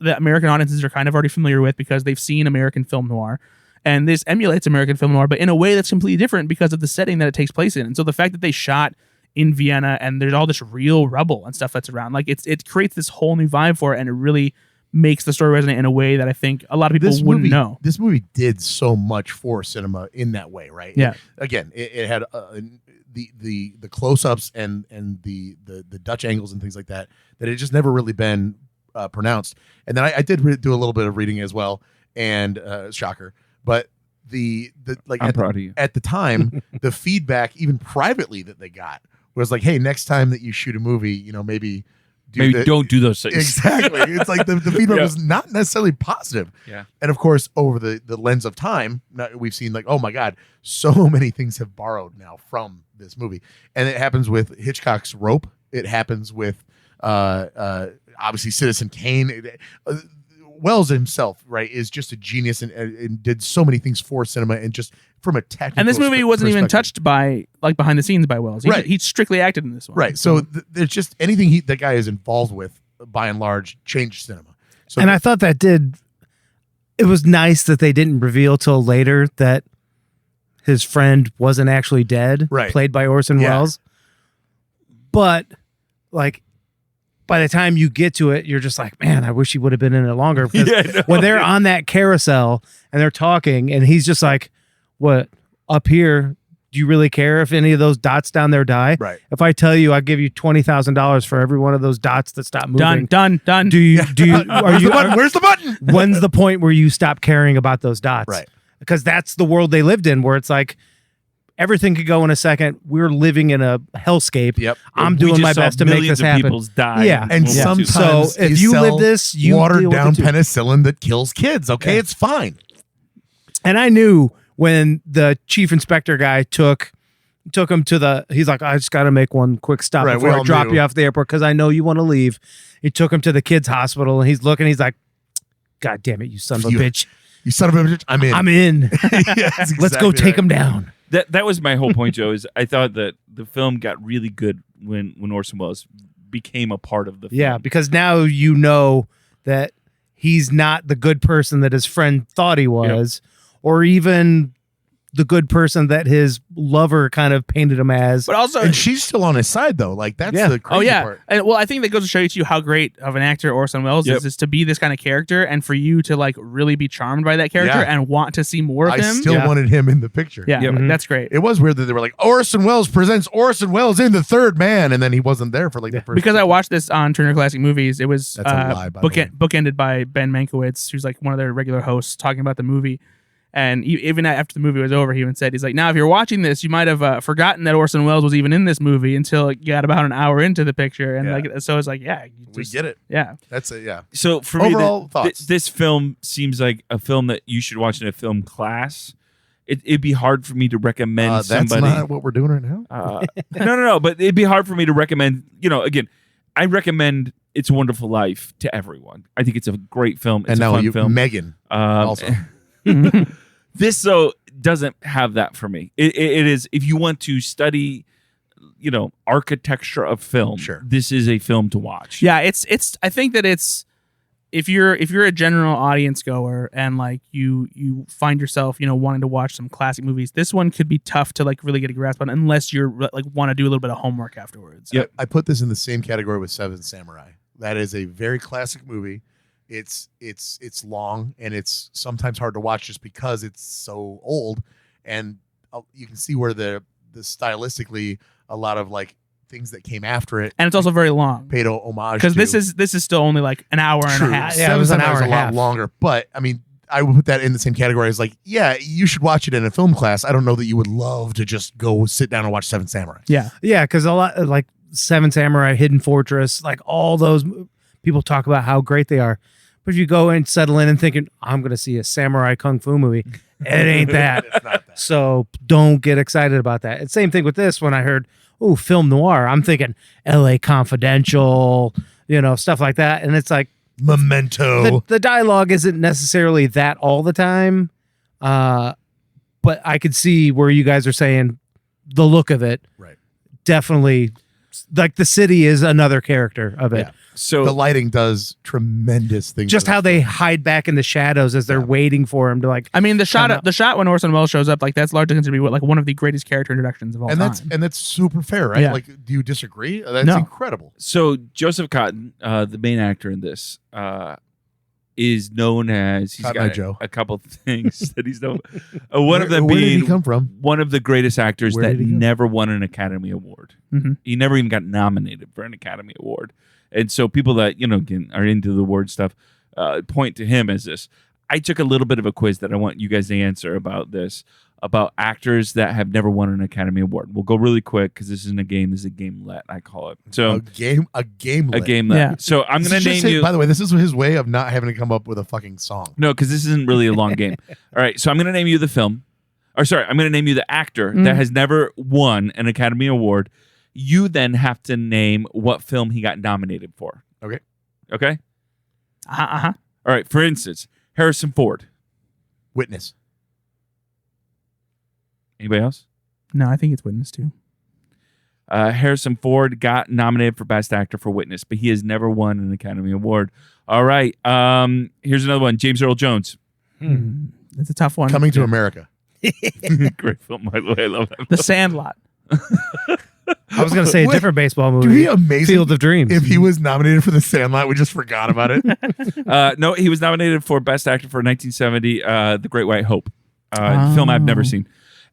that American audiences are kind of already familiar with because they've seen American film noir. And this emulates American film noir, but in a way that's completely different because of the setting that it takes place in. And so the fact that they shot in Vienna and there's all this real rubble and stuff that's around, like it creates this whole new vibe for it, and it really makes the story resonate in a way that I think a lot of people wouldn't know. This movie did so much for cinema in that way, right? Yeah. It had the close-ups and the Dutch angles and things like that it had just never really been pronounced. And then I did do a little bit of reading as well, and shocker, but I'm proud of you. at the time, the feedback, even privately, that they got was like, hey, next time that you shoot a movie, maybe don't do those things. Exactly. It's like the feedback was not necessarily positive. Yeah. And of course, over the lens of time, we've seen like, oh my God, so many things have borrowed now from this movie. And it happens with Hitchcock's Rope. It happens with obviously Citizen Kane. Wells himself, right, is just a genius and did so many things for cinema and just from a technical. And this movie wasn't even touched by like behind the scenes by Wells. Right. He strictly acted in this one. Right. So there's just anything that guy is involved with, by and large, changed cinema. So And I thought it was nice that they didn't reveal till later that his friend wasn't actually dead, Right. played by Orson Welles. But like, by the time you get to it, you're just like, man, I wish he would have been in it longer. Because when they're on that carousel and they're talking, and he's just like, what, up here, do you really care if any of those dots down there die? Right. If I tell you I give you $20,000 for every one of those dots that stop moving. Done. Do you Where's the button? when's the point where you stop caring about those dots? Right. Because that's the world they lived in, where it's like everything could go in a second. We're living in a hellscape. Yep. I'm We doing just my saw best to make millions this of happen. people's die Yeah. And World War II. sometimes So if they you sell live this, you watered deal with down it too. penicillin that kills kids. Okay, it's fine. And I knew when the chief inspector guy took him to he's like, I just got to make one quick stop Right, before we I all drop knew. you off the airport because I know you want to leave. He took him to the kids' hospital, and he's looking. He's like, God damn it, you son of a You- bitch! You son of a bitch. I'm in. I'm in. Yeah, that's Let's go exactly take right. him down. That was my whole point, Joe. Is I thought that the film got really good when Orson Welles became a part of the film. Yeah, because now you know that he's not the good person that his friend thought he was, or even the good person that his lover kind of painted him as. But also, And she's still on his side though. Like that's Yeah. the crazy part. And, well, I think that goes to show you how great of an actor Orson Welles is to be this kind of character, and for you to like really be charmed by that character Yeah. and want to see more of I him. still wanted him in the picture. yeah, Yeah. like, that's great. It was weird that they were like, Orson Welles presents Orson Welles in The Third Man, and then he wasn't there for like the first. Because I watched this on Turner Classic Movies, it was That's a lie, by the way. bookended by Ben Mankiewicz, who's like one of their regular hosts, talking about the movie. And even after the movie was over, he even said, he's like, now, if you're watching this, you might have forgotten that Orson Welles was even in this movie until you got about an hour into the picture. And Yeah. like, so it's like, yeah, you we just- get it. Yeah. That's it. Yeah. So for Overall me, thoughts. this film seems like a film that you should watch in a film class. It'd be hard for me to recommend That's somebody. not what we're doing right now. No. But it'd be hard for me to recommend. Again, I recommend It's a Wonderful Life to everyone. I think it's a great film. It's And a now fun film. Megan also. This though doesn't have that for me. It is, if you want to study, architecture of film. Sure. This is a film to watch. Yeah, it's I think that it's if you're a general audience goer and like you find yourself, wanting to watch some classic movies, this one could be tough to like really get a grasp on unless you're like want to do a little bit of homework afterwards. Yep. I put this in the same category with Seven Samurai. That is a very classic movie. It's long and it's sometimes hard to watch just because it's so old, and you can see where the stylistically a lot of like things that came after it And it's also very long. paid homage Because to. this is still only like an hour and a half. Yeah, it was an hour Samurai is and a a lot half. longer, but I mean, I would put that in the same category as like, yeah, you should watch it in a film class. I don't know that you would love to just go sit down and watch Seven Samurai. Yeah. Yeah, because a lot like Seven Samurai, Hidden Fortress, like all those people talk about how great they are. But if you go and settle in and thinking, I'm going to see a samurai kung fu movie, it ain't that. It's not that. So don't get excited about that. It's same thing with this. When I heard, oh, film noir, I'm thinking L.A. Confidential, stuff like that. And it's like Memento. the dialogue isn't necessarily that all the time. But I could see where you guys are saying the look of it. Right. Definitely, like the city is another character of it. Yeah. So The lighting does tremendous things. Just for how this they film. hide back in the shadows as they're waiting for him to like. I mean, the Come out. shot when Orson Welles shows up, like that's largely considered to be like one of the greatest character introductions of all and time. that's super fair, right? Yeah. Like, do you disagree? That's No. incredible. Joseph Cotten, the main actor in this, is known as he's Cotton Eye got Joe. a couple of things that he's known. One of them Where did being he come from? one of the greatest actors Where that did he go? never won an Academy Award. Mhm. He never even got nominated for an Academy Award. And so people that again, are into the award stuff point to him as this. I took a little bit of a quiz that I want you guys to answer about this, about actors that have never won an Academy Award. We'll go really quick because this isn't a game. This is a gamelet, I call it. So A game. a gamelet. Yeah. So I'm going to name you. By the way, this is his way of not having to come up with a fucking song. No, because this isn't really a long game. All right, so I'm going to name you the film. Or sorry, I'm going to name you the actor that has never won an Academy Award. You then have to name what film he got nominated for. Okay. Okay? Uh-huh. All right, for instance, Harrison Ford. Witness. Anybody else? No, I think it's Witness too. Harrison Ford got nominated for Best Actor for Witness, but he has never won an Academy Award. All right, here's another one. James Earl Jones. That's a tough one. Coming to America. Great film, by the way. I love that. The Sandlot. I was going to say a Wait, different baseball movie. Dude, he amazing. Field of Dreams. If he was nominated for The Sandlot, we just forgot about it. No, he was nominated for Best Actor for 1970, The Great White Hope, film I've never seen.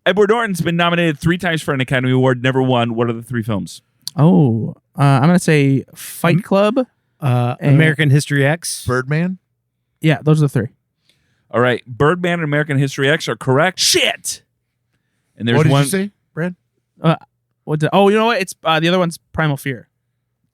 Edward Norton's been nominated 3 times for an Academy Award, never won. What are the 3 films? Oh, I'm going to say Fight Club. American History X. Birdman. Yeah, those are the 3. All right, Birdman and American History X are correct. Shit. And there's What did one you say, Brad? You know what? It's the other one's Primal Fear.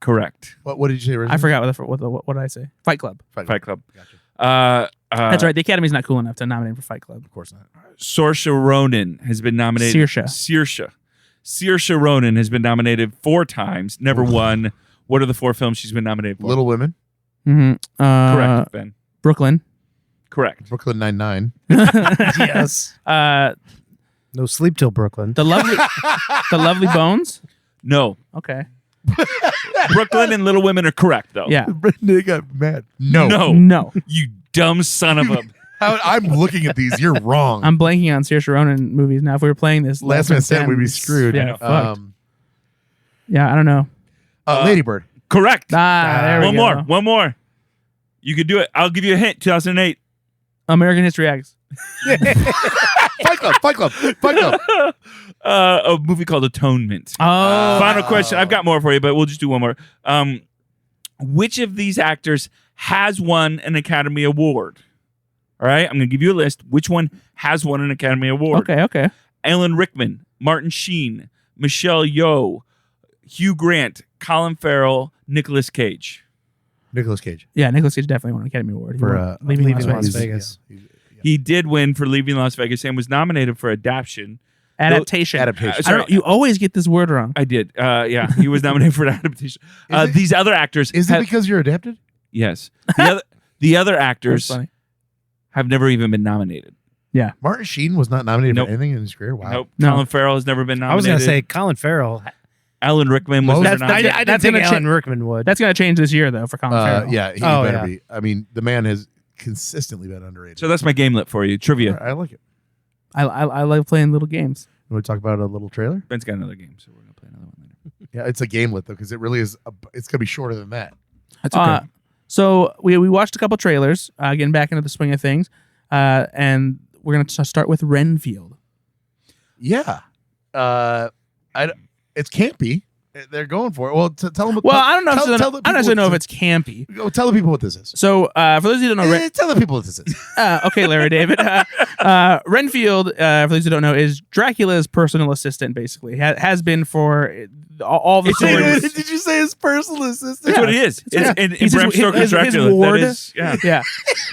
correct. What did you say, originally? I forgot what did I say? Fight Club. Fight Club. Gotcha. That's right. The Academy's not cool enough to nominate for Fight Club. Of course not. Saoirse Ronan has been nominated. Saoirse Ronan has been nominated 4 times, never won. What are the 4 films she's been nominated for? Little Women. Mm-hmm. Correct, Ben. Brooklyn. Correct. Brooklyn Nine-Nine. Yes. No Sleep Till Brooklyn. The Lovely Bones. No. Okay. Brooklyn and Little Women are correct, though. Yeah. Brendan got mad. No. No. You dumb son of a... I'm looking at these. You're wrong. I'm blanking on Saoirse Ronan movies now. If we were playing this, Last Man Standing, we'd be screwed. Yeah, fucked. Yeah, I don't know. Lady Bird. Correct. There we go. One more. You could do it. I'll give you a hint. 2008. American History X. Fight Club. A movie called Atonement. Oh. Final question. I've got more for you, but we'll just do one more. Which of these actors has won an Academy Award? All right, I'm going to give you a list. Which one has won an Academy Award? Okay. Alan Rickman, Martin Sheen, Michelle Yeoh, Hugh Grant, Colin Farrell, Nicolas Cage. Nicolas Cage. Yeah, Nicolas Cage definitely won an Academy Award. He For, won Leaving Las Vegas. Vegas. He did win for Leaving Las Vegas and was nominated for Adaptation. Adaptation. Adaptation. I don't know. You always get this word wrong. I did. Yeah, he was nominated for Adaptation. These other actors... Is it because you're adapted? Yes. The other actors That's funny. have never even been nominated. Yeah. Martin Sheen was not nominated Nope. for anything in his career. Wow. Nope. No. Colin Farrell has never been I was nominated. going to say Colin Farrell. Alan Rickman was never That's- nominated. I didn't That's think gonna Alan Rickman would. That's going to change this year, though, for Colin Farrell. Yeah, he Oh, better yeah. be. I mean, the man has consistently been underrated. So that's my gamelet for you. Trivia. I like it. I like playing little games. You want to talk about a little trailer? Ben's got another game, so we're going to play another one later. Yeah, it's a gamelet though, because it really is. It's gonna be shorter than that. That's okay. So we watched a couple trailers, getting back into the swing of things, and we're going to start with Renfield. Yeah, it's campy. They're going for it. Well, tell them. Well, I don't know. Tell I the don't people necessarily know if what it's campy. this is. Tell the people what this is. So for those of you who don't know, Tell the people what this is. okay, Larry David. Renfield, for those who don't know, is Dracula's personal assistant. Basically, has been for all the stories. Did you say his personal assistant? That's what it is. In He's Bram Stoker's Dracula. ward. That is, yeah. Yeah,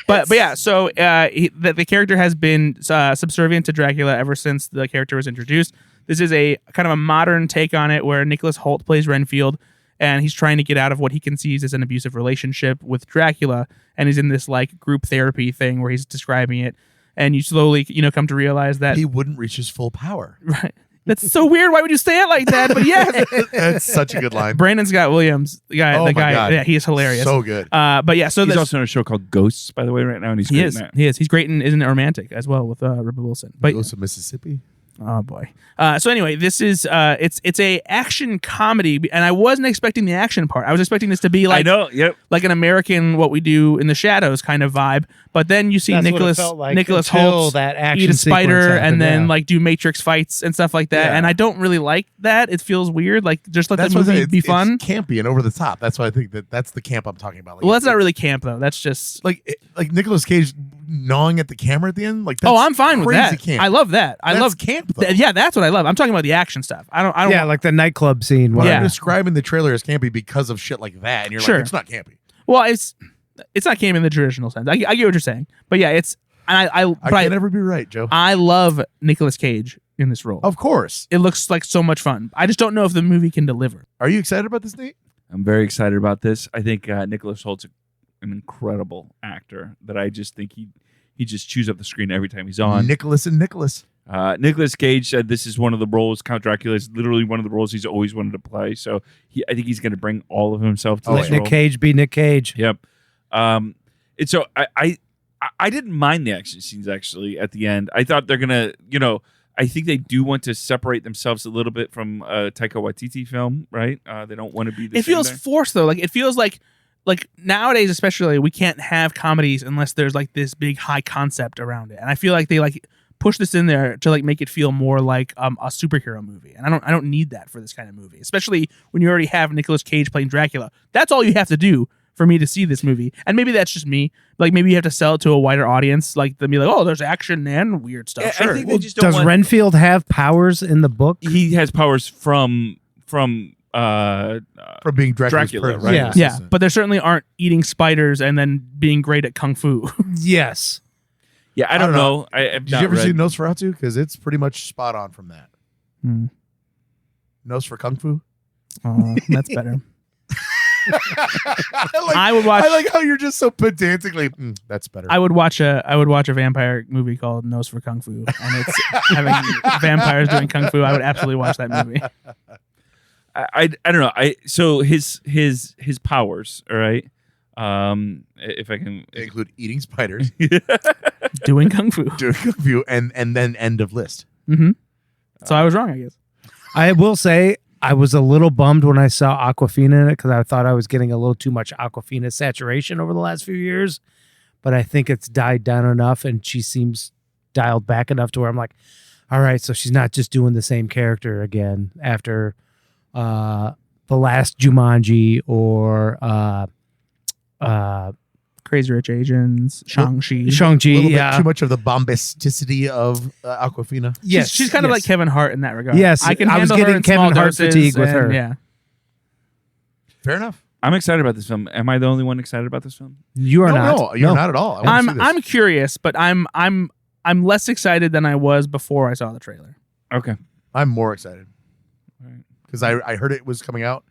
but yeah. So the character has been subservient to Dracula ever since the character was introduced. This is a kind of a modern take on it, where Nicholas Hoult plays Renfield, and he's trying to get out of what he conceives as an abusive relationship with Dracula, and he's in this like group therapy thing where he's describing it, and you slowly come to realize that He wouldn't reach his full power. right. That's so weird. Why would you say it like that? But yes, That's such a good line. Brandon Scott Williams, the guy, Oh my God. yeah, he is hilarious. So good. But yeah, so He's that's- also in a show called Ghosts, by the way, right now, and he's he great is. in that. He is. He's great and isn't it romantic as well with Rebel Wilson. But Goes to Mississippi. Oh boy. So anyway, this is it's a action comedy, and I wasn't expecting the action part. I was expecting this to be like I know. Yep. like an American What We Do in the Shadows kind of vibe. But then you see That's what it Nicholas felt like Nicholas until Holt that action eat a sequence spider happened, and then yeah. like do Matrix fights and stuff like that. Yeah. And I don't really like that. It feels weird. Like just let That's the what I'm movie saying. be fun. It's campy and over the top. That's why I think that's the camp I'm talking about. Like, Well, that's not really camp though. That's just like Nicolas Cage gnawing at the camera at the end. Like, that's I'm fine with crazy that. Camp. I love that. I That's love camp though. yeah, that's what I love. I'm talking about the action stuff. I don't Yeah, like the nightclub scene. But Where, Yeah. I'm describing the trailer as campy because of shit like that, and you're Sure. like, it's not campy. Well, it's not camp in the traditional sense. I get what you're saying. But yeah, it's and I can't ever be right, Joe. I love Nicolas Cage in this role. Of course. It looks like so much fun. I just don't know if the movie can deliver. Are you excited about this, Nate? I'm very excited about this. I think Nicholas Holt's an incredible actor that I just think he just chews up the screen every time he's on. Nicholas and Nicholas. Nicholas Cage said this is one of the roles. Count Dracula is literally one of the roles he's always wanted to play. So I think he's going to bring all of himself to Oh, this Nick role. Cage be Nick Cage. Yep. And so I didn't mind the action scenes actually at the end. I thought they're gonna, I think they do want to separate themselves a little bit from a Taika Waititi film, right? They don't want to be. It feels forced though. Like it feels like nowadays, especially, we can't have comedies unless there's like this big high concept around it. And I feel like they like push this in there to like make it feel more like a superhero movie. And I don't need that for this kind of movie, especially when you already have Nicolas Cage playing Dracula. That's all you have to do for me to see this movie. And maybe that's just me. Like maybe you have to sell it to a wider audience, like to be like, oh, there's action and weird stuff. Yeah, Sure. I think they just don't Does want. Renfield have powers in the book? He has powers from From being Dracula's Dracula, person, right? Yeah. yeah, but there certainly aren't eating spiders and then being great at kung fu. Yes. Yeah, I don't know. I've Did not you ever read. see Nosferatu? Because it's pretty much spot on from that. Hmm. Nose for Kung Fu? That's better. I I would watch. I like how you're just so pedantically. That's better. I would watch a vampire movie called Nose for Kung Fu, and it's having vampires doing kung fu. I would absolutely watch that movie. I don't know. So his powers. All right. If I can They include eating spiders, Doing kung fu. doing Kung Fu, and then end of list. Mm-hmm. So I was wrong, I guess. I will say I was a little bummed when I saw Awkwafina in it because I thought I was getting a little too much Awkwafina saturation over the last few years. But I think it's died down enough and she seems dialed back enough to where I'm like, all right, so she's not just doing the same character again after the last Jumanji or Crazy Rich Asians, Shang-Chi. Shang-Chi. A little Yeah. bit too much of the bombasticity of Aquafina. Yes, She's kind of like Kevin Hart in that regard. Yes, I can I was handle her getting in Kevin small Hart doses, fatigue with and, her. Yeah. Fair enough. I'm excited about this film. Am I the only one excited about this film? You are no, not. no, you're not at all. I wanna see this. I'm curious, but I'm less excited than I was before I saw the trailer. Okay. I'm more excited Right. because I heard it was coming out,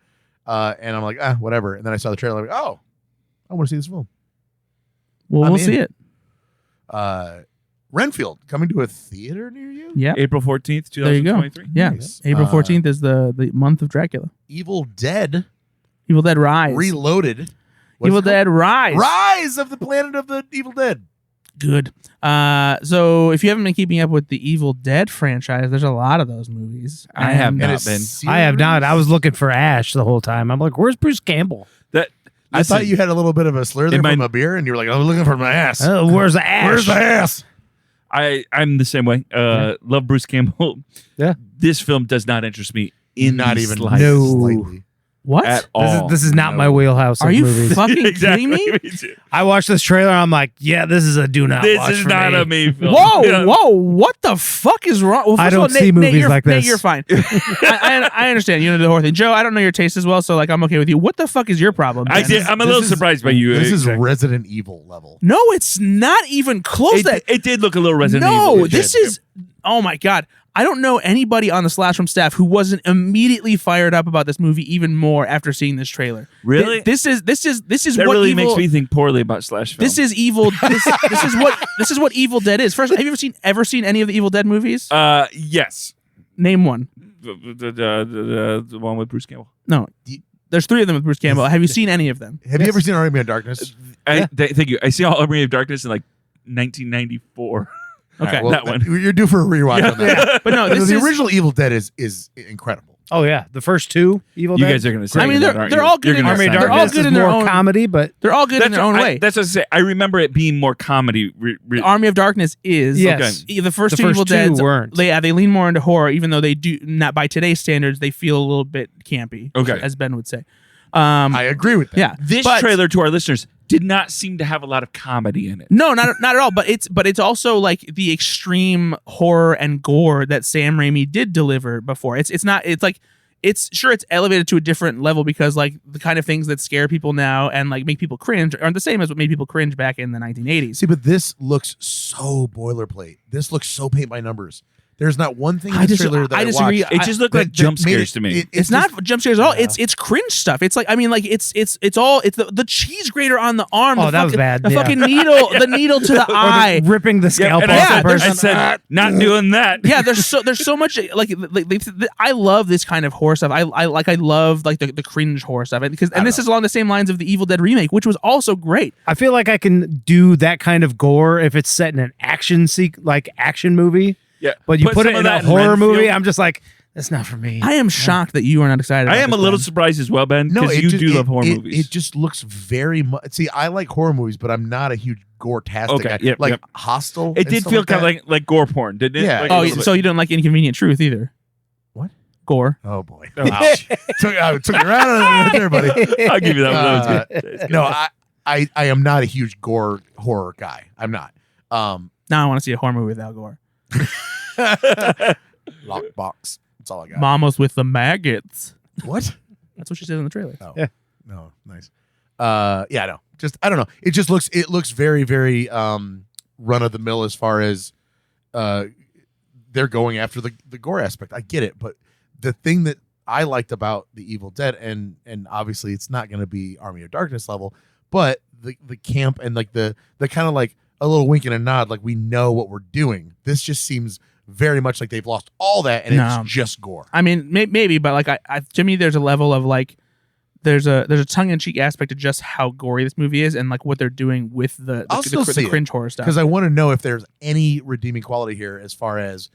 and I'm like, whatever. And then I saw the trailer. Like, oh, I want to see this film. Well, I'm we'll in. see it. Renfield coming to a theater near you. Yeah. April 14th, There you go. 2023. Yeah. Nice. April 14th is the month of Dracula. Evil Dead Evil Dead Rise. Reloaded. What's Evil it called? Dead Rise. Rise of the Planet of the Evil Dead. Good. So if you haven't been keeping up with the Evil Dead franchise, there's a lot of those movies. I have And- not And a been. I have not. I series? was looking for Ash the whole time. I'm like, where's Bruce Campbell? I thought you had a little bit of a slur there It might- from a beer, and you were like, "I'm looking for my ass." Where's the Ash? Where's the ass? I'm the same way. Love Bruce Campbell. Yeah. This film does not interest me in Not the even slightest No. slightly. What? at all. This is not my wheelhouse of Are you movies. fucking Exactly. kidding me? too. I watched this trailer and I'm like, yeah, this is a do not This watch is for not me. a me film. Whoa, Yeah. whoa! What the fuck is wrong? Well, I first of all, don't see Nate, movies you're, like Nate, this. you're fine. I understand. You know the whole thing, Joe. I don't know your taste as well, so like I'm okay with you. What the fuck is your problem? I Ben? did, I'm a This little is- surprised by you. This is Exactly. Resident Evil level. No, it's not even close. It did look a little Resident No, Evil. this is. Oh my god! I don't know anybody on the Slash Room staff who wasn't immediately fired up about this movie even more after seeing this trailer. Really? This is that what really evil, makes me think poorly about slash film. This is evil. This is what Evil Dead is. First, have you ever seen any of the Evil Dead movies? Yes, Name one. the one with Bruce Campbell. No, there's 3 of them with Bruce Campbell. Have you seen any of them? Have you ever seen Army of Darkness? Thank you. I see all Army of Darkness in like 1994. Okay. All right, That one. You're due for a rewatch on that. But no, this the is original Evil Dead is incredible. Oh yeah, the first two Evil You Dead. guys are going to say I mean, that, they're aren't you? all good You're in gonna Army of say that. They're all Darkness good is in their more own- comedy, but they're all good in their own way. That's what I say. I remember it being more comedy. Army of Darkness is yes, the first The two first Evil two Deads weren't. They lean more into horror, even though they do not by today's standards they feel a little bit campy. Okay. As Ben would say. I agree with that. Yeah, This but- trailer, to our listeners, did not seem to have a lot of comedy in it. No, not at all. But it's also like the extreme horror and gore that Sam Raimi did deliver before. It's not. It's like it's elevated to a different level because like the kind of things that scare people now and like make people cringe aren't the same as what made people cringe back in the 1980s. See, but this looks so boilerplate. This looks so paint by numbers. There's not one thing in I this dis- trailer that I I disagree. watched It just looked that- like jump that made scares it- to me. It's just- not jump scares at all. Yeah. It's cringe stuff. It's like I mean like it's the cheese grater on the arm. Oh, the that was fucking- bad, The yeah. fucking needle, the needle to the eye. ripping the scalp And off Yeah, the there's- person. I said, not doing that. Yeah, there's so much like I love this kind of horror stuff. I love like the cringe horror stuff because and this is along the same lines of the Evil Dead remake, which was also great. I feel like I can do that kind of gore if it's set in an action action movie. Yeah, But you put some it of in that a horror Renfield. movie, I'm just like, that's not for me. I am shocked that you are not excited. I about am a this, little Ben. surprised as well, Ben, No, because it you just- do love horror it- movies. It just looks very much. See, I like horror movies, but I'm not a huge gore-tastic Okay, guy. yep, like yep. Hostel. It and did stuff feel like kind that. of like gore porn, didn't it? Yeah. Like, Oh, a little so bit. you don't like Inconvenient Truth either? What? Gore. Oh boy. Oh, ouch. took you right out of there, buddy. I'll give you that one. That was good. No, I am not a huge gore horror guy. I'm not. Now I want to see a horror movie without gore. Lockbox. That's all I got. Mama's with the maggots. What? That's what she said in the trailer. Oh. Yeah. No. Nice. Yeah. No. Just I don't know. It just looks. It looks very very run of the mill as far as they're going after the gore aspect. I get it, but the thing that I liked about the Evil Dead and obviously it's not going to be Army of Darkness level, but the camp and like the kind of like a little wink and a nod, like we know what we're doing. This just seems very much like they've lost all that and No. it's just gore. I mean, maybe, but like I to me, there's a level of like there's a tongue-in-cheek aspect to just how gory this movie is and like what they're doing with the I'll still see it, cringe horror stuff. Because I want to know if there's any redeeming quality here as far as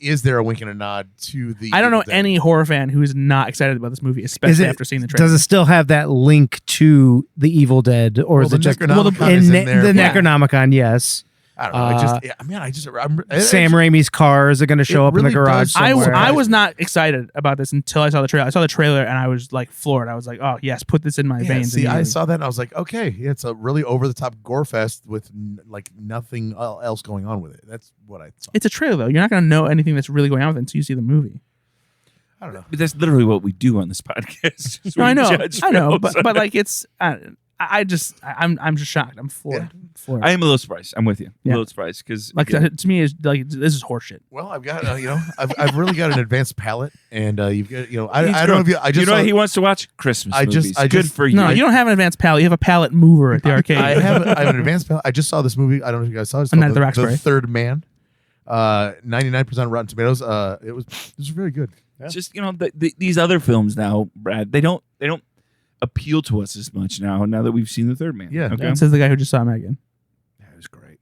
is there a wink and a nod to the I don't know Evil Dead? any horror fan who is not excited about this movie, especially after seeing the trailer. Does it still have that link to the Evil Dead, or Well, is it the just Necronomicon is in there, the but- Necronomicon? Yes. I don't know. Sam Raimi's cars are going to show It up in really the garage does somewhere. I was not excited about this until I saw the trailer. I saw the trailer and I was like floored. I was like, oh yes, put this in my veins. See, I immediately. saw that and I was like, okay, yeah, it's a really over the top gore fest with like nothing else going on with it. That's what I saw. It's a trailer though. You're not going to know anything that's really going on with it until you see the movie. I don't know. But that's literally what we do on this podcast. is No, we I know, judge I know, films. but like it's. I'm just shocked. I'm floored. Floored. I am a little surprised. I'm with you. Yeah. A little surprised because Like to me, is like this is horseshit. Well, I've got I've really got an advanced palate, and you've got I don't know if you I just you know saw, what he wants to watch? Christmas I just- movies. I Good just- for you. No, you don't have an advanced palette. You have a palette mover at the arcade. I have an advanced palate. I just saw this movie. I don't know if you guys saw it. It's I'm called not at the Roxbury. The Third Man. 99% Rotten Tomatoes. It was very good. It's just these other films now, Brad. They don't appeal to us as much now that we've seen The Third Man. Yeah. Okay. Says the guy who just saw Megan. That was great.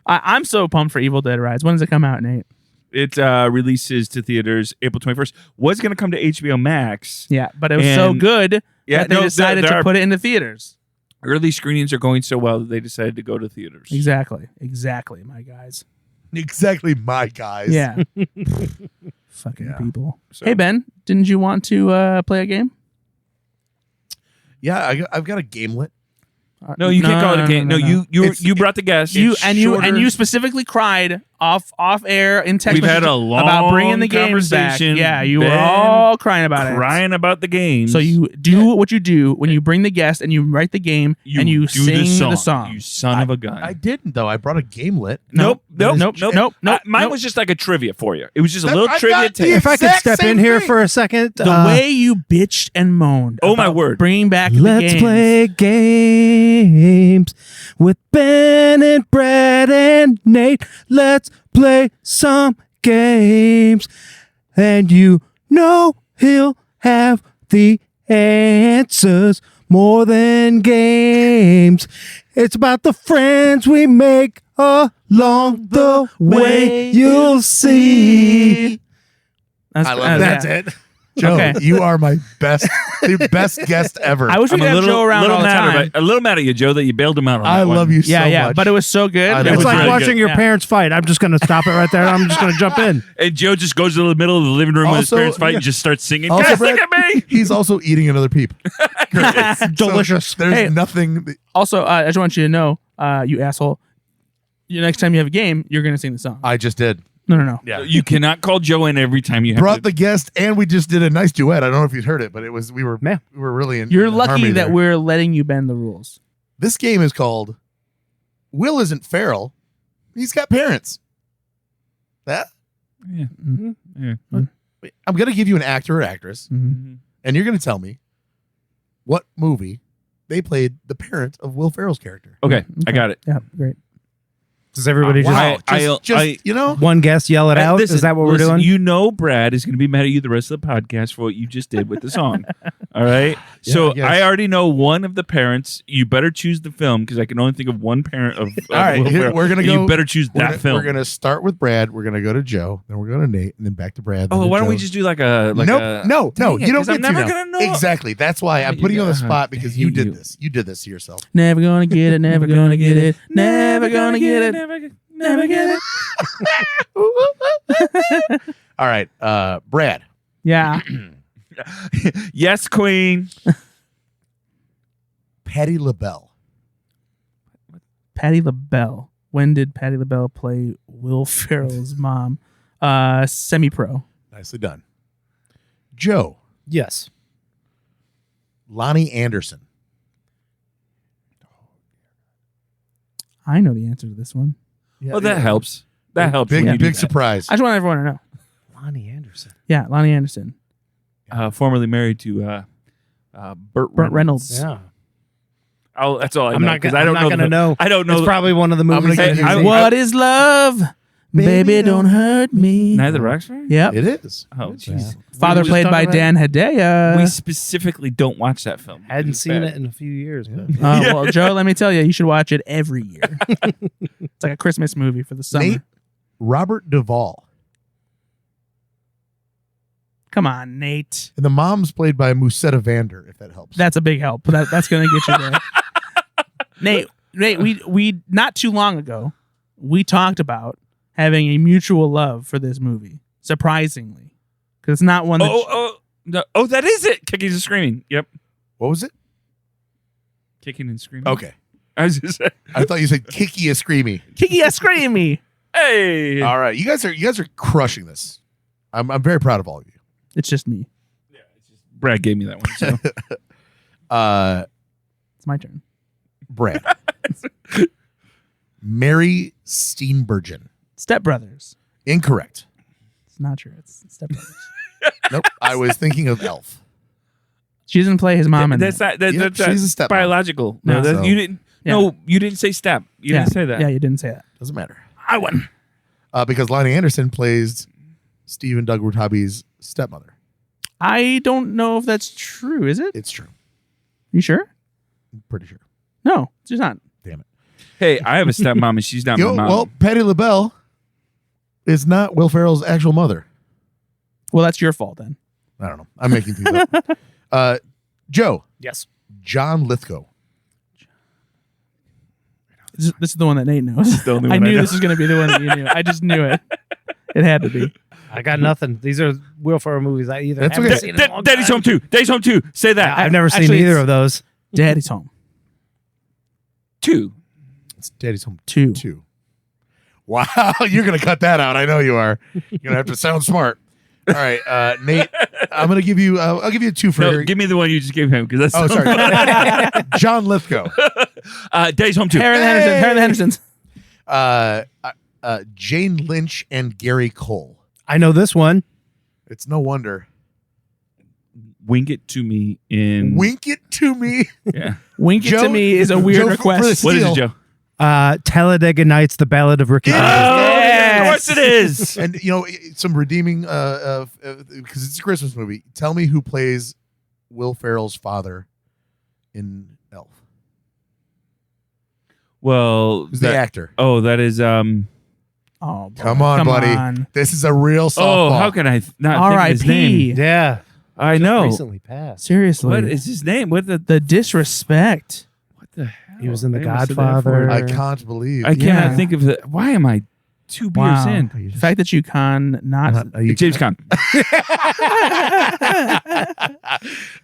I'm so pumped for Evil Dead Rise. When does it come out, Nate? It releases to theaters April 21st. Was going to come to HBO Max. Yeah, but it was so And- good Yeah, that they decided to put it into theaters. Early screenings are going so well that they decided to go to theaters. Exactly, my guys. Exactly, my guys. Yeah, fucking Yeah. people. So- Hey Ben, didn't you want to play a game? Yeah, I've got a gamelet. No, you can't call it a game. No, you It's- brought the guest. You It's and shorter. you specifically cried off air in text. We've had messages a long about bringing the games back. conversation. Yeah, you were Ben all crying about it. crying about the games. So you do what you do when you bring the guest and you write the game and you do sing the song. You son of a gun. I didn't though. I brought a gamelet. Nope. Nope. Mine was just like a trivia for you. It was just a That- little I trivia got the tape. If I could exact step same in here thing. for a second. The way you bitched and moaned. Oh, my about word. Bringing back the Let's games. play games with Ben and Brad and Nate. Let's play some games. And you know he'll have the answers more than games. It's about the friends we make along the way you'll see. I love That's yeah. it. Joe, Okay. you are my the best guest ever. I wish we I'm could have Joe around all the time. a little mad at you, Joe, that you bailed him out on I that one. love you Yeah, so yeah, much. but it was so good. I know. It It It's was like really watching good. your Yeah. parents fight. I'm just going to stop it right there. I'm just going to jump in. And Joe just goes to the middle of the living room when his Also- parents fight and just starts singing. Also, Guys, Brad- look at me! He's also eating another peep. Delicious. So there's Hey. nothing. Also, I just want you to know, you asshole. Next time you have a game, you're going to sing the song. I just did. No. Yeah. You cannot call Joe in every time you have Brought to. the guest, and we just did a nice duet. I don't know if you heard it, but we were Yeah. really in. You're in lucky harmony that there. we're letting you bend the rules. This game is called Will Isn't Feral. He's got parents. That Yeah. Mhm. Yeah. I'm gonna give you an actor or actress, Mhm. and you're gonna tell me what movie they played the parent of Will Ferrell's character. Okay, I got it. Yeah, great. Does everybody Wow, just just you know, one guest yell it out? Listen, Is that what we're listen, doing? You know Brad is going to be mad at you the rest of the podcast for what you just did with the song. All right? So I guess. I already know one of the parents. You better choose the film because I can only think of one parent of all right. Will Here, Ferrell. we're gonna And go. You better choose that film. We're gonna start with Brad. We're gonna go to Joe. Then we're going to Nate, and then back to Brad. then Oh, to why don't we Joe. just do like a like Nope. a, No. Dang it, You don't 'cause get I'm to never now. gonna know. Exactly. That's why I'm You putting you on the got- spot because I you hate did you. this. You did this to yourself. Never gonna get it. Never gonna get it. Never gonna get it. Never get it. All right, Brad. Yeah. Yes, Queen. Patti LaBelle. Patti LaBelle. When did Patti LaBelle play Will Ferrell's mom? Semi-pro. Nicely done. Joe. Yes. Lonnie Anderson. I know the answer to this one. Yeah, Well, that helps. That helps. Big when you do big that. surprise. I just want everyone to know. Lonnie Anderson. Yeah, Lonnie Anderson. Formerly married to Burt Reynolds. Yeah. Oh, that's all I I'm know not because gonna- I don't I'm know. not gonna know. I don't know. It's probably one of the movies. gonna that give you've you- seen. What is love? Baby, don't hurt me. Neither Roxbury. Yep. It is. Oh, jeez. Father just played talking by about- Dan Hedaya. We specifically don't watch that film. Hadn't It's seen bad. it in a few years. But Well, Joe, let me tell you, you should watch it every year. It's like a Christmas movie for the summer. Nate. Robert Duvall. Come on, Nate. And the mom's played by Musetta Vander, if that helps. That's a big help. That's going to get you there. Nate, we not too long ago, we talked about having a mutual love for this movie. Surprisingly, because it's not one that No. That is it. Kicking and screaming. Yep. What was it? Kicking and screaming. Okay. I was just saying. I thought you said Kiki a Screamy. Kiki Screamy. Hey. All right. You guys are crushing this. I'm very proud of all of you. It's just me. Brad gave me that one. So. It's my turn. Brad. Mary Steenburgen. Step Brothers. Incorrect. It's not true. It's Step Brothers. Nope. I was thinking of Elf. She doesn't play his mom in That's that. not. Yep, That's she's a stepmom. biological. No. No, that, So- you didn't. Yeah. No, you didn't say step. You didn't say that. Yeah, you didn't say that. Doesn't matter. I won. Because Lonnie Anderson plays Stephen Doug Hobby's stepmother. I don't know if that's true. Is it? It's true. You sure? I'm pretty sure. No, she's not. Damn it. Hey, I have a stepmom and she's not my mom. Well, Patti LaBelle is not Will Ferrell's actual mother. Well, that's your fault then. I don't know. I'm making things up. Joe. yes. John Lithgow. This is the one that Nate knows. the only I one I knew know. this was going to be the one that you knew. I just knew it. It had to be. I got nothing. These are Will Ferrell movies I either That's haven't okay. seen in a long Daddy's time. Home 2. Daddy's Home 2. Say that. I've never seen Actually, either it's- of those. Daddy's Home. 2. It's Daddy's Home 2. 2. Wow. You're going to cut that out. I know you are. You're going to have to sound smart. All right. Nate, I'm going to give you, I'll give you 2 for No, give me the one you just gave him because that's. Oh, sorry. John Lithgow. Daddy's Home 2. Harry the Henderson. Harry the Hendersons. Jane Lynch and Gary Cole. I know this one. It's no wonder. Wink it to me in. Wink it to me. Yeah. Wink it Joe- to me is a weird Joe, for request. this- What is Steal. it, Joe? Talladega Nights, The Ballad of Ricky. Yeah. Bobby. Of course it is. And, some redeeming, because it's a Christmas movie. Tell me who plays Will Ferrell's father in Elf. Well, Who's the actor? Oh, that is Oh, boy. Come on, buddy. This is a real softball. Oh, how can I not think of his name? R.I.P. Yeah. I know. Recently passed. Seriously. What is his name? What the disrespect? what the hell? He was in The I almost said that Godfather. for I you. can't believe. I cannot Yeah. think of the. Why am I 2 beers Wow. in? The fact that you can not. James Conn.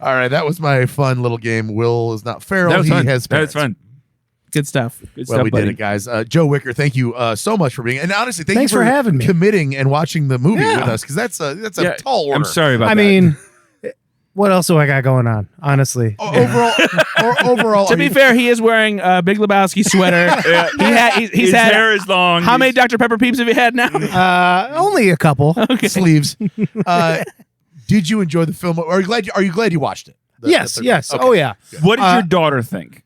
All right, that was my fun little game. Will is not feral. That was He fun. has That was parents. fun. Good stuff. Good Well, stuff, we buddy. did it, guys. Joe Whicker, thank you so much for being. And honestly, Thanks you for having me. committing and watching the movie Yeah. with us because that's a Yeah, tall order. I'm sorry about I that. mean, what else do I got going on? Honestly. Overall, To be fair, he is wearing a Big Lebowski sweater. He's his had. hair is long. How many Dr. Pepper peeps have you had now? Only a couple. sleeves. Did you enjoy the film? Are you glad you watched it? Yes. Okay. Oh, yeah. What did your daughter think?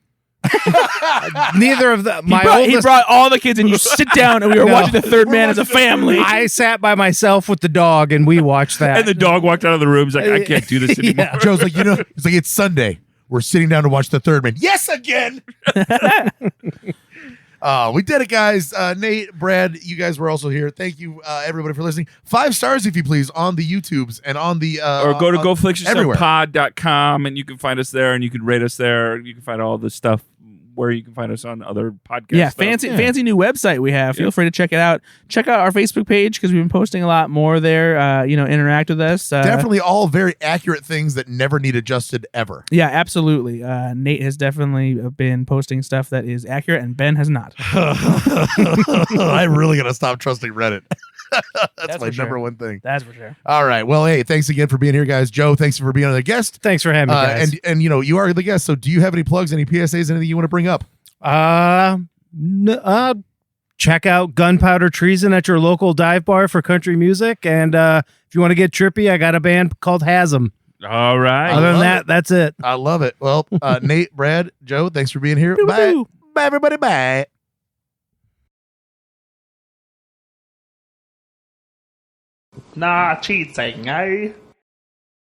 Neither of the He brought all the kids and you sit down and we were No. watching The Third Man as a family. I sat by myself with the dog and we watched that. And the dog walked out of the room. He's like, I can't do this anymore. Yeah. Joe's like, it's like it's Sunday. We're sitting down to watch The Third Man. Yes, again. We did it, guys. Nate, Brad, you guys were also here. Thank you, everybody, for listening. 5 stars, if you please, on the YouTubes and on the Or go to everywhere. goflixyourselfpod.com and you can find us there and you can rate us there. You can find all the stuff where you can find us on other podcasts. Yeah, stuff. fancy new website we have. Feel free to check it out. Check out our Facebook page because we've been posting a lot more there. Interact with us. Definitely all very accurate things that never need adjusted ever. Yeah, absolutely. Nate has definitely been posting stuff that is accurate, and Ben has not. I'm really going to stop trusting Reddit. That's my for sure. number one thing. That's for sure. All right. Well, hey, thanks again for being here, guys. Joe, thanks for being another guest. Thanks for having me, guys. And you are the guest. So do you have any plugs, any PSAs, anything you want to bring up? Check out Gunpowder Treason at your local dive bar for country music. And if you want to get trippy, I got a band called Hasm. All right. Other than love that, that's it. I love it. Well, Nate, Brad, Joe, thanks for being here. Bye. Doo-doo. Bye, everybody. Bye. Nah, cheating, eh?